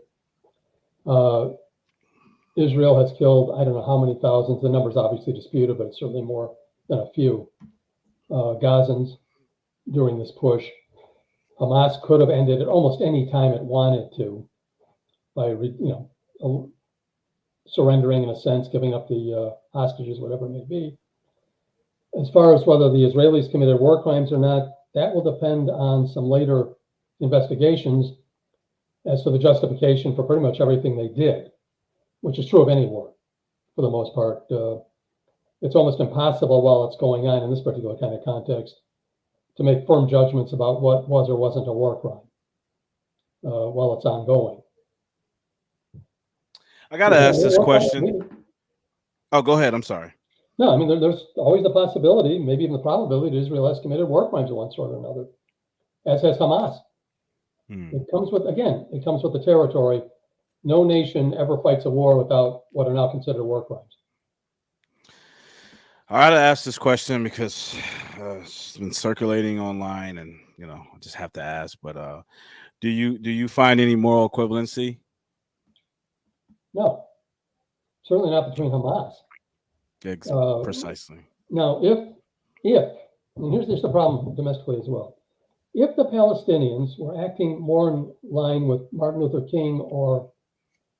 Israel has killed, I don't know how many thousands. The number's obviously disputed, but it's certainly more than a few Gazans during this push. Hamas could have ended at almost any time it wanted to by, surrendering in a sense, giving up the hostages, whatever it may be. As far as whether the Israelis committed war crimes or not, that will depend on some later investigations as to the justification for pretty much everything they did, which is true of any war for the most part. It's almost impossible while it's going on in this particular kind of context to make firm judgments about what was or wasn't a war crime while it's ongoing. I got to ask this question. Oh, go ahead. I'm sorry. No, I mean, there's always the possibility, maybe even the probability that Israel has committed war crimes of one sort or another, as has Hamas. It comes with the territory. No nation ever fights a war without what are now considered war crimes. I had to ask this question because it's been circulating online, and I just have to ask. But do you find any moral equivalency? No, certainly not between Hamas. Precisely. Now, if and here's the problem domestically as well. If the Palestinians were acting more in line with Martin Luther King or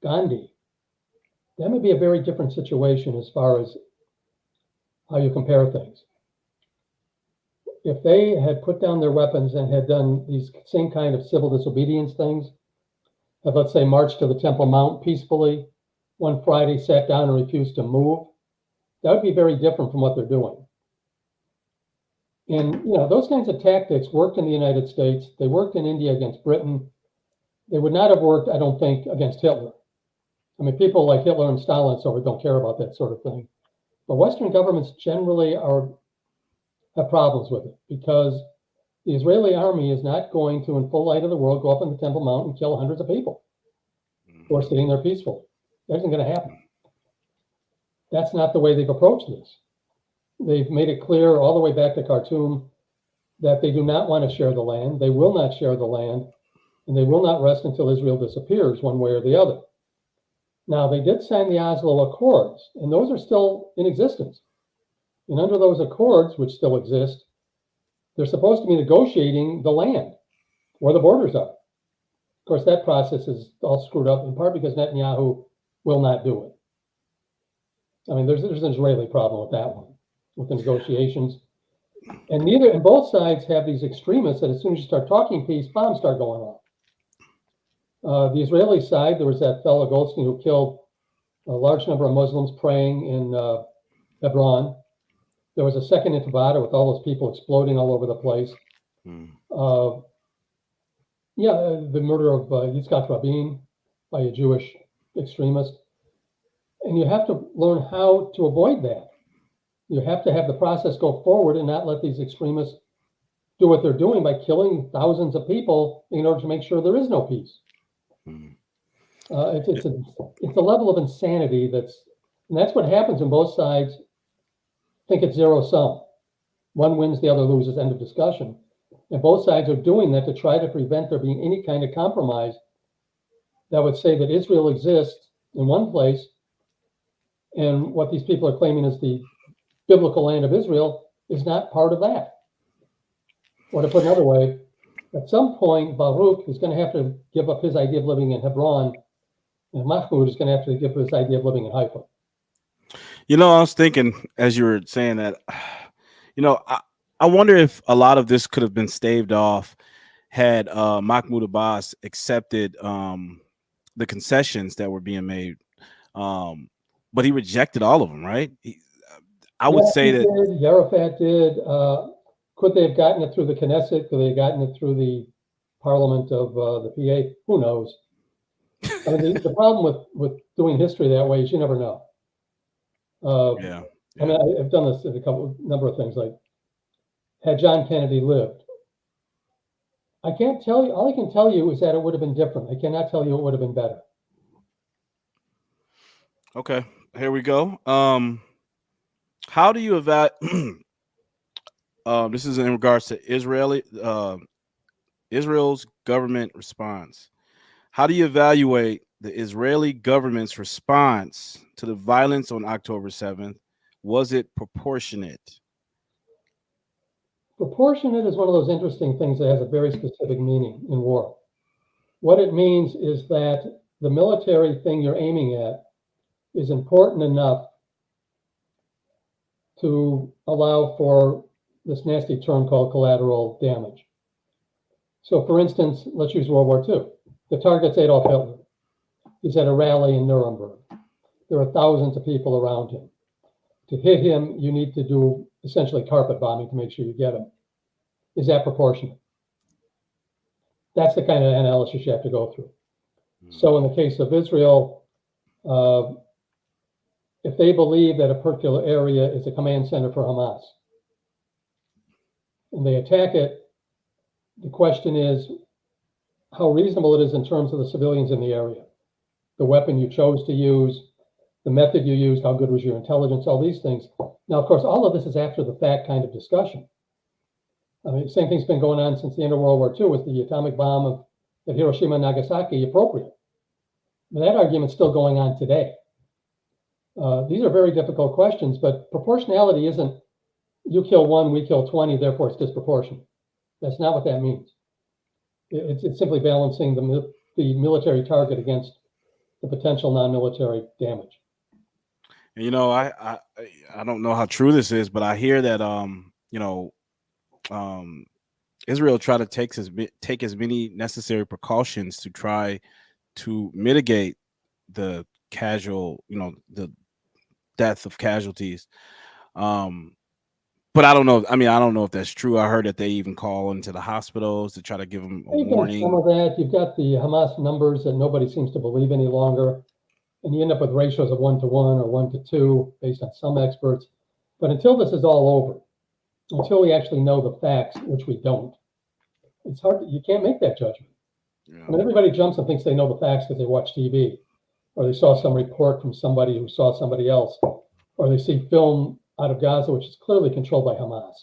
Gandhi, that may be a very different situation as far as how you compare things. If they had put down their weapons and had done these same kind of civil disobedience things, have, let's say, marched to the Temple Mount peacefully, one Friday sat down and refused to move, that would be very different from what they're doing. And those kinds of tactics worked in the United States. They worked in India against Britain. They would not have worked, I don't think, against Hitler. I mean, people like Hitler and Stalin and so on don't care about that sort of thing. But Western governments generally have problems with it because the Israeli army is not going to, in full light of the world, go up in the Temple Mount and kill hundreds of people who are sitting there peacefully. That isn't going to happen. That's not the way they've approached this. They've made it clear all the way back to Khartoum that they do not want to share the land. They will not share the land, and they will not rest until Israel disappears one way or the other. Now, they did sign the Oslo Accords, and those are still in existence. And under those accords, which still exist, they're supposed to be negotiating the land, where the borders are. Of course, that process is all screwed up, in part because Netanyahu will not do it. I mean, there's an Israeli problem with that one, with the negotiations. And both sides have these extremists that as soon as you start talking peace, bombs start going off. The Israeli side, there was that fellow Goldstein who killed a large number of Muslims praying in Hebron. There was a second intifada with all those people exploding all over the place. The murder of Yitzhak Rabin by a Jewish extremist. And you have to learn how to avoid that. You have to have the process go forward and not let these extremists do what they're doing by killing thousands of people in order to make sure there is no peace. It's a level of insanity and that's what happens when both sides think it's zero sum. One wins, the other loses, end of discussion. And both sides are doing that to try to prevent there being any kind of compromise that would say that Israel exists in one place, and what these people are claiming is the biblical land of Israel is not part of that. Or to put another way, at some point, Baruch is going to have to give up his idea of living in Hebron, and Mahmoud is going to have to give up his idea of living in Haifa. I was thinking as you were saying that, I wonder if a lot of this could have been staved off had Mahmoud Abbas accepted the concessions that were being made. But he rejected all of them, right? I would say that did, Arafat did. Could they have gotten it through the Knesset? Could they have gotten it through the Parliament of the PA? Who knows? I mean, the problem with doing history that way is you never know. Yeah. I mean, I've done this in a number of things. Like, had John Kennedy lived, I can't tell you. All I can tell you is that it would have been different. I cannot tell you it would have been better. Okay, here we go. How do you evaluate? This is in regards to Israel's government response. How do you evaluate the Israeli government's response to the violence on October 7th? Was it proportionate? Proportionate is one of those interesting things that has a very specific meaning in war. What it means is that the military thing you're aiming at is important enough to allow for this nasty term called collateral damage. So, for instance, let's use World War II. The target's Adolf Hitler. He's at a rally in Nuremberg. There are thousands of people around him. To hit him, you need to do essentially carpet bombing to make sure you get him. Is that proportionate? That's the kind of analysis you have to go through. So in the case of Israel, if they believe that a particular area is a command center for Hamas, and they attack it, the question is how reasonable it is in terms of the civilians in the area, the weapon you chose to use, the method you used, how good was your intelligence, all these things. Now, of course, all of this is after the fact kind of discussion. I mean, the same thing's been going on since the end of World War II. Was the atomic bomb at Hiroshima and Nagasaki appropriate? But that argument's still going on today. These are very difficult questions, but proportionality isn't you kill one, we kill 20, therefore it's disproportionate. That's not what that means. It's simply balancing the military target against the potential non-military damage. I don't know how true this is, but I hear that Israel tried to take as many necessary precautions to try to mitigate the the death of casualties. Um, but I don't know. I mean, I don't know if that's true. I heard that they even call into the hospitals to try to give them a You've got some warning. of that. You've got the Hamas numbers that nobody seems to believe any longer. And you end up with ratios of 1-to-1 or 1-to-2 based on some experts. But until this is all over, until we actually know the facts, which we don't, it's hard. You can't make that judgment. I mean, Yeah. everybody jumps and thinks they know the facts because they watch TV or they saw some report from somebody who saw somebody else, or they see film out of Gaza, which is clearly controlled by Hamas.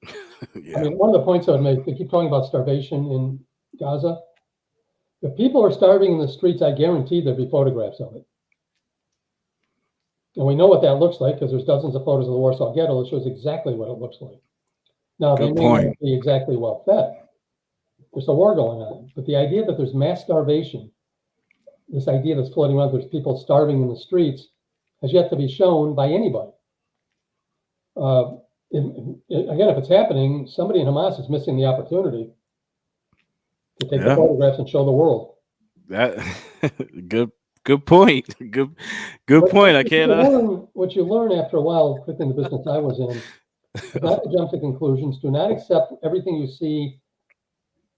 I Yeah. mean, one of the points I would make, they keep talking about starvation in Gaza. If people are starving in the streets, I guarantee there'd be photographs of it. And we know what that looks like because there's dozens of photos of the Warsaw Ghetto that shows exactly what it looks like. Now, they Good may point. not be exactly well fed. There's a war going on. But the idea that there's mass starvation, this idea that's floating around, there's people starving in the streets, has yet to be shown by anybody. Again, if it's happening, somebody in Hamas is missing the opportunity to take the Yeah. photographs and show the world. That good point. Good But point. I can't. what you learn after a while, particularly in the business I was in, is not to jump to conclusions. Do not accept everything you see,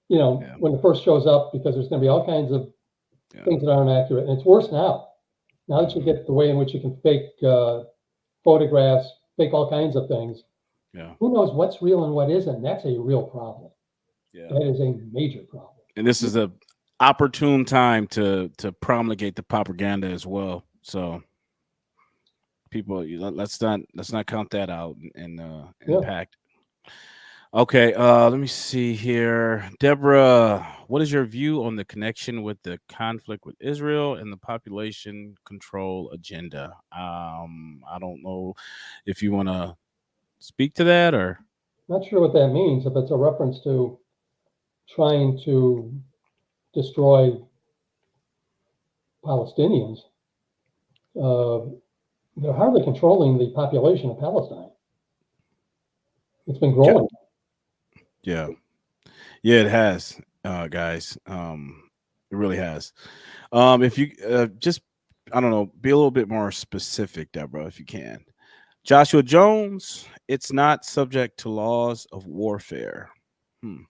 Yeah. when it first shows up, because there's going to be all kinds of Yeah. things that aren't accurate. And it's worse now. Now that you get the way in which you can fake photographs, fake all kinds of things, Yeah. who knows what's real and what isn't? That's a real problem. Yeah. That is a major problem. And this is a opportune time to promulgate the propaganda as well. So people, let's not count that out and Yeah. impact. Okay, let me see here. Deborah, what is your view on the connection with the conflict with Israel and the population control agenda? I don't know if you want to speak to that or Not sure what that means. If it's a reference to trying to destroy Palestinians, uh, they're hardly controlling the population of Palestine. It's been yeah, growing. yeah, yeah, it has, guys. It really has. If you just, I don't know, be a little bit more specific, Deborah, if you can. Joshua Jones, it's not subject to laws of warfare. Hmm.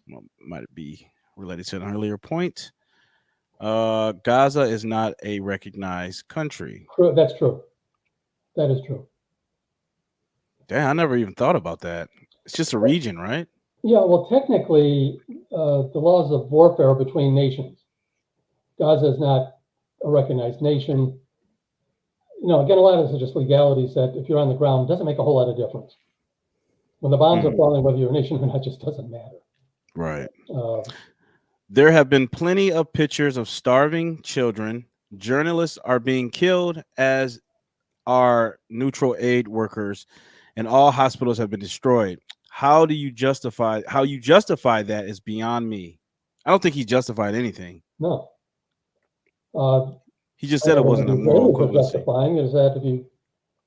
Well, might it be related to an earlier point? Gaza is not a recognized country. True. That's true. That is true. Damn, I never even thought about that. It's just a region, right? Yeah, well, technically, the laws of warfare are between nations. Gaza is not a recognized nation. Again, a lot of this is just legalities that if you're on the ground, doesn't make a whole lot of difference. When the bombs are Mhm. falling, whether you're a nation or not, just doesn't matter. Right. Uh, There have been plenty of pictures of starving children. Journalists are being killed, as are neutral aid workers, and all hospitals have been destroyed. How you justify that is beyond me. I don't think he justified anything. no. Uh, He just said Part it of what wasn't a the moral Israelis are equivalency. justifying is that if you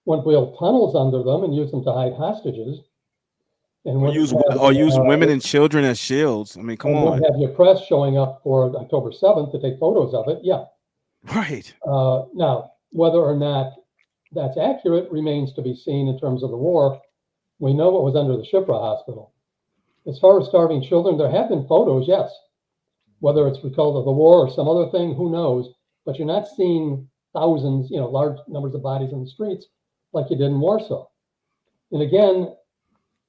want to build tunnels under them and use them to hide hostages, and Or wouldn't use have or use women and children as shields. I mean, come and wouldn't on. have your press showing up for October 7th to take photos of it, yeah. Right. Now, whether or not that's accurate remains to be seen in terms of the war. We know what was under the Shipra hospital. As far as starving children, there have been photos, yes. Whether it's because of the war or some other thing, who knows? But you're not seeing thousands, large numbers of bodies in the streets like you did in Warsaw. And again,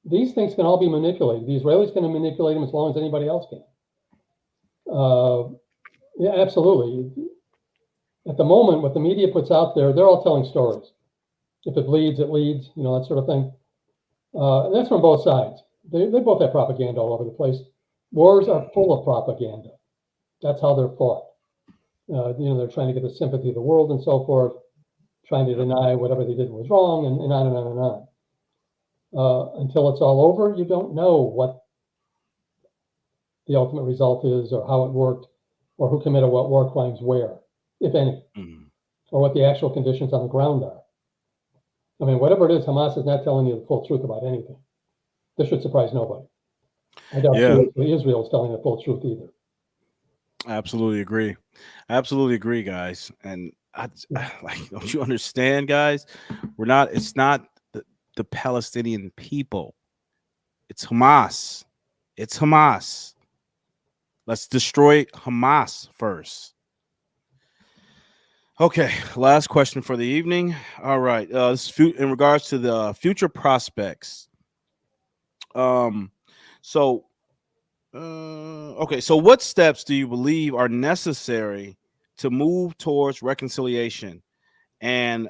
these things can all be manipulated. The Israelis can manipulate them as long as anybody else can. Yeah, absolutely. At the moment, what the media puts out there, they're all telling stories. If it bleeds, it leads, that sort of thing. And that's from both sides. They both have propaganda all over the place. Wars are full of propaganda. That's how they're fought. They're trying to get the sympathy of the world and so forth, trying to deny whatever they did was wrong, and on and on and on. Until it's all over, you don't know what the ultimate result is, or how it worked, or who committed what war crimes where, if any, Mhm. or what the actual conditions on the ground are. I mean, whatever it is, Hamas is not telling you the full truth about anything. This should surprise nobody. I doubt Yeah. seriously Israel is telling the full truth either. Absolutely agree. Absolutely agree, guys. And like, don't you understand, guys? We're not. It's not the Palestinian people. It's Hamas. It's Hamas. Let's destroy Hamas first. Okay, last question for the evening. All right, in regards to the future prospects. Um, so okay, so what steps do you believe are necessary to move towards reconciliation and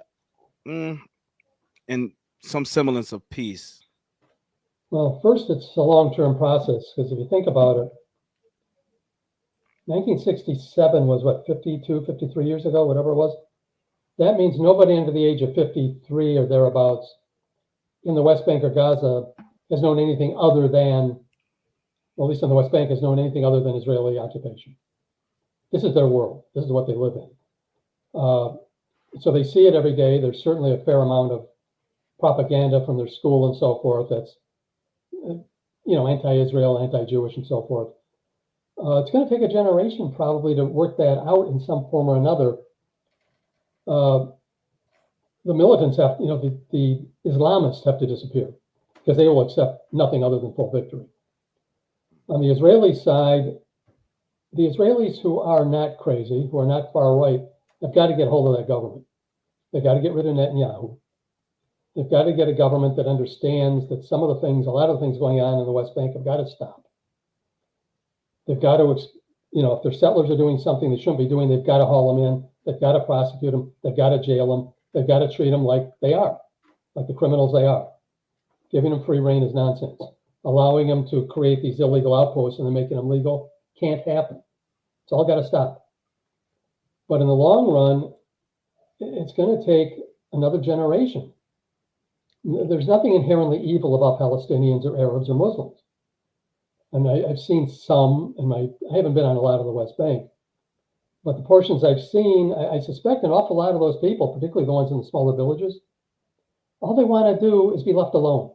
mm, and some semblance of peace? Well, first, it's a long-term process because if you think about it, 1967 was what, 52, 53 years ago, whatever it was. That means nobody under the age of 53 or thereabouts in the West Bank or Gaza has known anything other than, well, at least in the West Bank, has known anything other than Israeli occupation. This is their world. This is what they live in. So they see it every day. There's certainly a fair amount of propaganda from their school and so forth that's, anti-Israel, anti-Jewish, and so forth. It's going to take a generation probably to work that out in some form or another. The militants have, the Islamists have to disappear because they will accept nothing other than full victory. On the Israeli side, the Israelis who are not crazy, who are not far right, have got to get hold of that government. They've got to get rid of Netanyahu. They've got to get a government that understands that some of the things, a lot of the things going on in the West Bank have got to stop. They've got to, if their settlers are doing something they shouldn't be doing, they've got to haul them in. They've got to prosecute them. They've got to jail them. They've got to treat them like they are, like the criminals they are. Giving them free rein is nonsense. Allowing them to create these illegal outposts and then making them legal can't happen. It's all got to stop. But in the long run, it's going to take another generation. There's nothing inherently evil about Palestinians or Arabs or Muslims. And I've seen some, I haven't been on a lot of the West Bank, but the portions I've seen, I suspect an awful lot of those people, particularly the ones in the smaller villages, all they want to do is be left alone.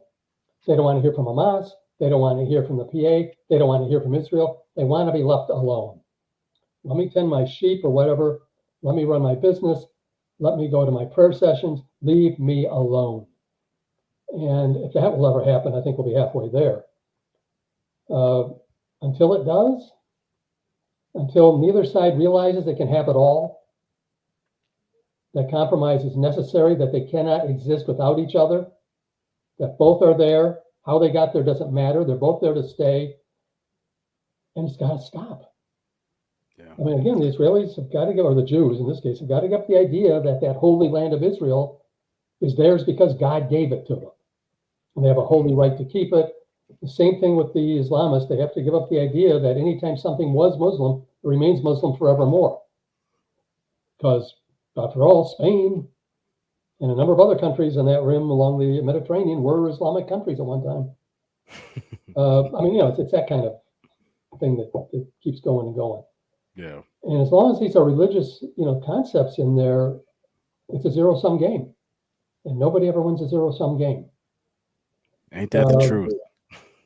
They don't want to hear from Hamas. They don't want to hear from the PA. They don't want to hear from Israel. They want to be left alone. Let me tend my sheep or whatever. Let me run my business. Let me go to my prayer sessions. Leave me alone. And if that will ever happen, I think we'll be halfway there. Until it does, until neither side realizes they can have it all, that compromise is necessary, that they cannot exist without each other, that both are there. How they got there doesn't matter. They're both there to stay. And it's got to stop. Yeah. I mean, again, the Israelis have got to get, or the Jews in this case, have got to get the idea that that holy land of Israel is theirs because God gave it to them. And they have a holy right to keep it. The same thing with the Islamists. They have to give up the idea that anytime something was Muslim, it remains Muslim forevermore. Because, after all, Spain and a number of other countries in that rim along the Mediterranean were Islamic countries at one time. It's that kind of thing that keeps going and going. Yeah. And as long as these are religious, concepts in there, it's a zero-sum game. And nobody ever wins a zero-sum game. Ain't that the truth?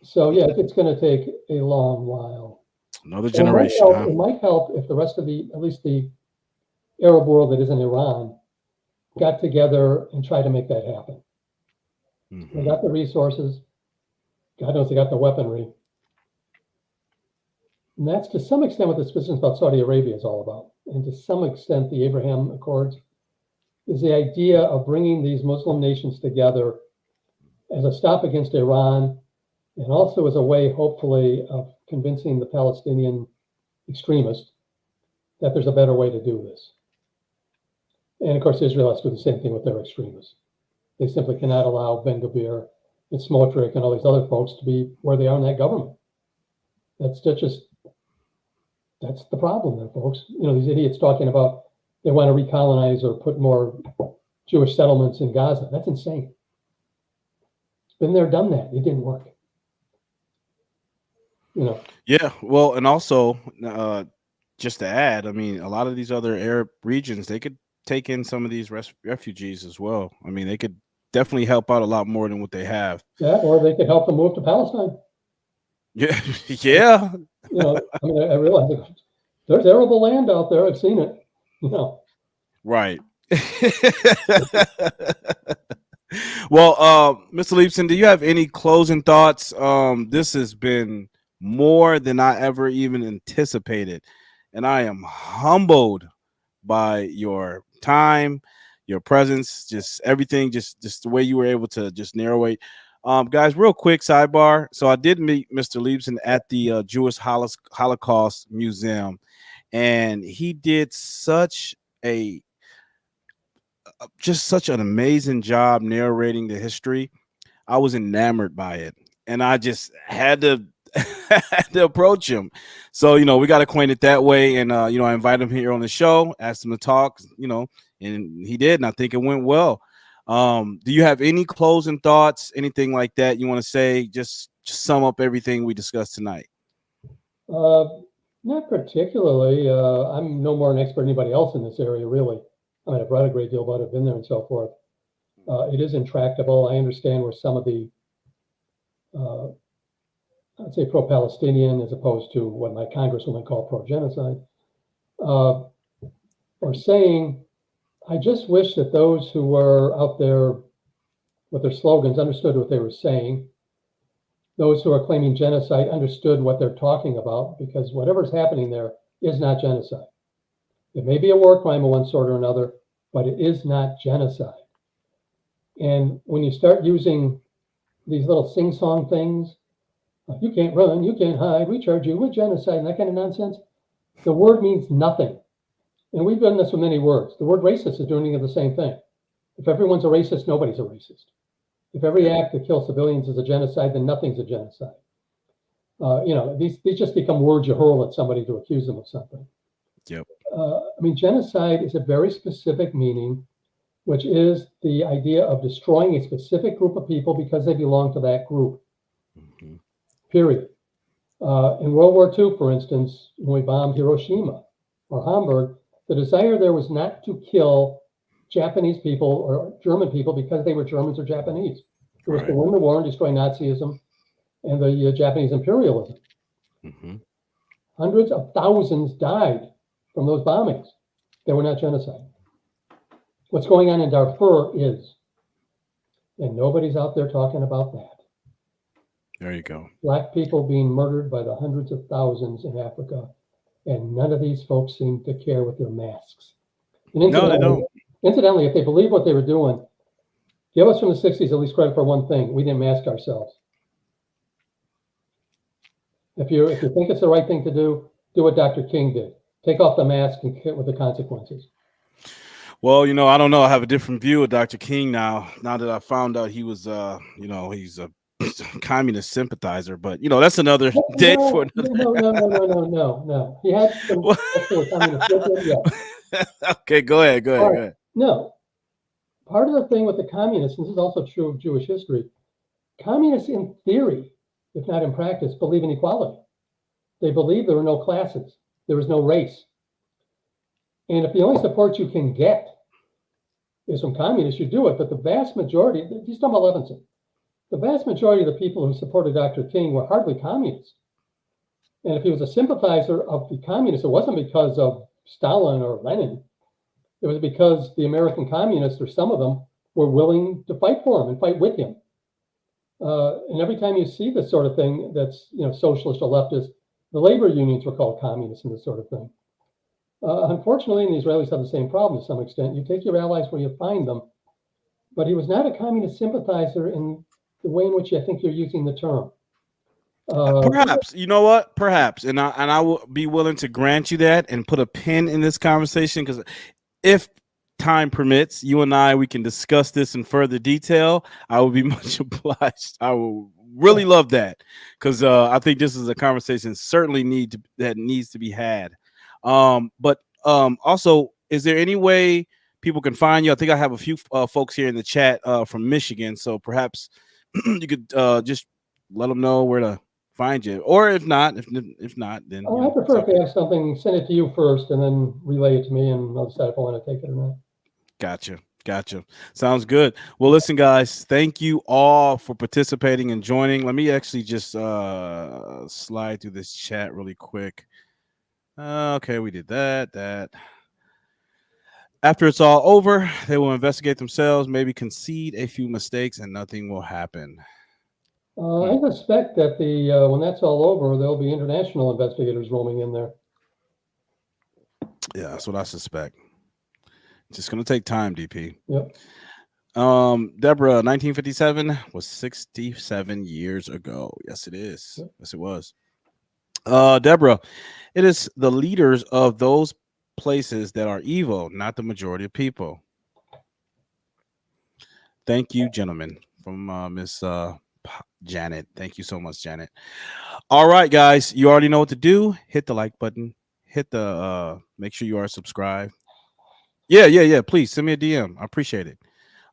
So, yeah, it's going to take a long while. Another generation, It might help if the rest of at least the Arab world that isn't Iran, got together and tried to make that happen. Mm-hmm. They got the resources. God knows they got the weaponry. And that's to some extent what this business about Saudi Arabia is all about. And to some extent, the Abraham Accords is the idea of bringing these Muslim nations together as a stop against Iran, and also as a way, hopefully, of convincing the Palestinian extremists that there's a better way to do this. And of course, Israel has to do the same thing with their extremists. They simply cannot allow Ben Gvir and Smotrich and all these other folks to be where they are in that government. That's the problem there, folks. These idiots talking about they want to recolonize or put more Jewish settlements in Gaza. That's insane. Been there, done that. It didn't work. Yeah, well, and also just to add, I mean, a lot of these other Arab regions, they could take in some of these refugees as well. I mean, they could definitely help out a lot more than what they have. Yeah, or they could help them move to Palestine. Yeah, yeah. I realize There's arable land out there. I've seen it. You know, Right. Well, Mr. Leibson, do you have any closing thoughts? This has been more than I ever even anticipated, and I am humbled by your time, your presence, just everything, just the way you were able to just narrate. Guys, real quick sidebar. So I did meet Mr. Leibson at the Jewish Holocaust Museum, and he did a just such an amazing job narrating the history. I was enamored by it, and I just had to had to approach him. So we got acquainted that way, and I invited him here on the show, asked him to talk, and he did, and I think it went well. Do you have any closing thoughts, anything like that you want to say? Just sum up everything we discussed tonight. uh, not particularly. I'm no more an expert than anybody else in this area, really. I mean, I've read a great deal about it, been there, and so forth. It is intractable. I understand where some of the, uh, I'd say, pro-Palestinian, as opposed to what my congresswoman called pro-genocide, uh, are saying. I just wish that those who were out there with their slogans understood what they were saying. Those who are claiming genocide understood what they're talking about, because whatever's happening there is not genocide. It may be a war crime of one sort or another, but it is not genocide. And when you start using these little sing-song things, you can't run, you can't hide, we charge you with genocide and that kind of nonsense, the word means nothing. And we've done this with many words. The word racist is doing the same thing. If everyone's a racist, nobody's a racist. If every act that kills civilians is a genocide, then nothing's a genocide. These just become words you hurl at somebody to accuse them of something. Yep. I mean, genocide is a very specific meaning, which is the idea of destroying a specific group of people because they belong to that group. Mm-hmm. Period. In World War II, for instance, when we bombed Hiroshima or Hamburg, the desire there was not to kill Japanese people or German people because they were Germans or Japanese. It was to win the war and destroy Nazism and the Japanese imperialism. Mm-hmm. Hundreds of thousands died from those bombings. They were not genocide. What's going on in Darfur is, and nobody's out there talking about that. There you go. Black people being murdered by the hundreds of thousands in Africa, and none of these folks seem to care with their masks. And No, they don't. incidentally, if they believe what they were doing, give us from the 60s at least credit for one thing: we didn't mask ourselves. If you think it's the right thing to do what Dr. King did. Take off the mask and get with the consequences. Well, I don't know. I have a different view of Dr. King now. Now that I found out he was, he's a communist sympathizer. But that's another day for another. No. He had some communist with him, yeah. Okay, go ahead. No, part of the thing with the communists, and this is also true of Jewish history, communists in theory, if not in practice, believe in equality. They believe there are no classes, there is no race. And if the only support you can get is from communists, you do it. But the vast majority, he's talking about Leibson, the vast majority of the people who supported Dr. King were hardly communists. And if he was a sympathizer of the communists, it wasn't because of Stalin or Lenin. It was because the American communists, or some of them, were willing to fight for him and fight with him. And every time you see this sort of thing that's socialist or leftist, the labor unions were called communists and this sort of thing. Unfortunately, and the Israelis have the same problem to some extent. You take your allies where you find them, but he was not a communist sympathizer in the way in which I think you're using the term. Perhaps, you know what? Perhaps, and I will be willing to grant you that and put a pin in this conversation, because if time permits, you and we can discuss this in further detail. I would be much obliged. I will really love that, because I think this is a conversation certainly needs to be had. But also, is there any way people can find you? I think I have a few folks here in the chat from Michigan, so perhaps you could just let them know where to find you, or if not, then I prefer if they have something, send it to you first, and then relay it to me, and I'll decide if I want to take it or not. Gotcha. Sounds good. Well, listen, guys, thank you all for participating and joining. Let me actually just slide through this chat really quick. Okay, we did that. After it's all over, they will investigate themselves, maybe concede a few mistakes, and nothing will happen. Hmm. I suspect that when that's all over, there'll be international investigators roaming in there. Yeah, that's what I suspect. Just gonna take time, DP. Yep. Deborah, 1957 was 67 years ago. Yes, it is. Yep. Yes, it was. Deborah, it is the leaders of those places that are evil, not the majority of people. Thank you, gentlemen, from Miss Janet. Thank you so much, Janet. All right, guys, you already know what to do. Hit the like button. Hit the make sure you are subscribed. Yeah. Please send me a DM. I appreciate it.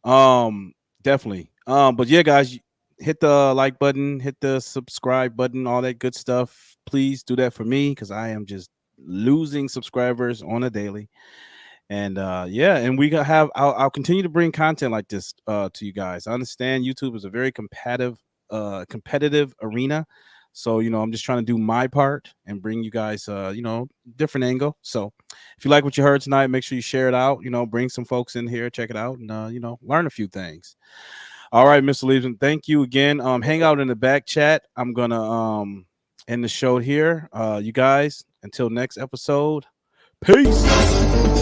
Um, Definitely. But yeah, guys, hit the like button, hit the subscribe button, all that good stuff. Please do that for me because I am just losing subscribers on a daily. And yeah, and we gonna have I'll continue to bring content like this to you guys. I understand YouTube is a very competitive arena. So, I'm just trying to do my part and bring you guys different angle. So if you like what you heard tonight, make sure you share it out, bring some folks in here, check it out, and learn a few things. All right, Mr. Leibson, thank you again. Hang out in the back chat. I'm gonna end the show here. You guys, until next episode. Peace.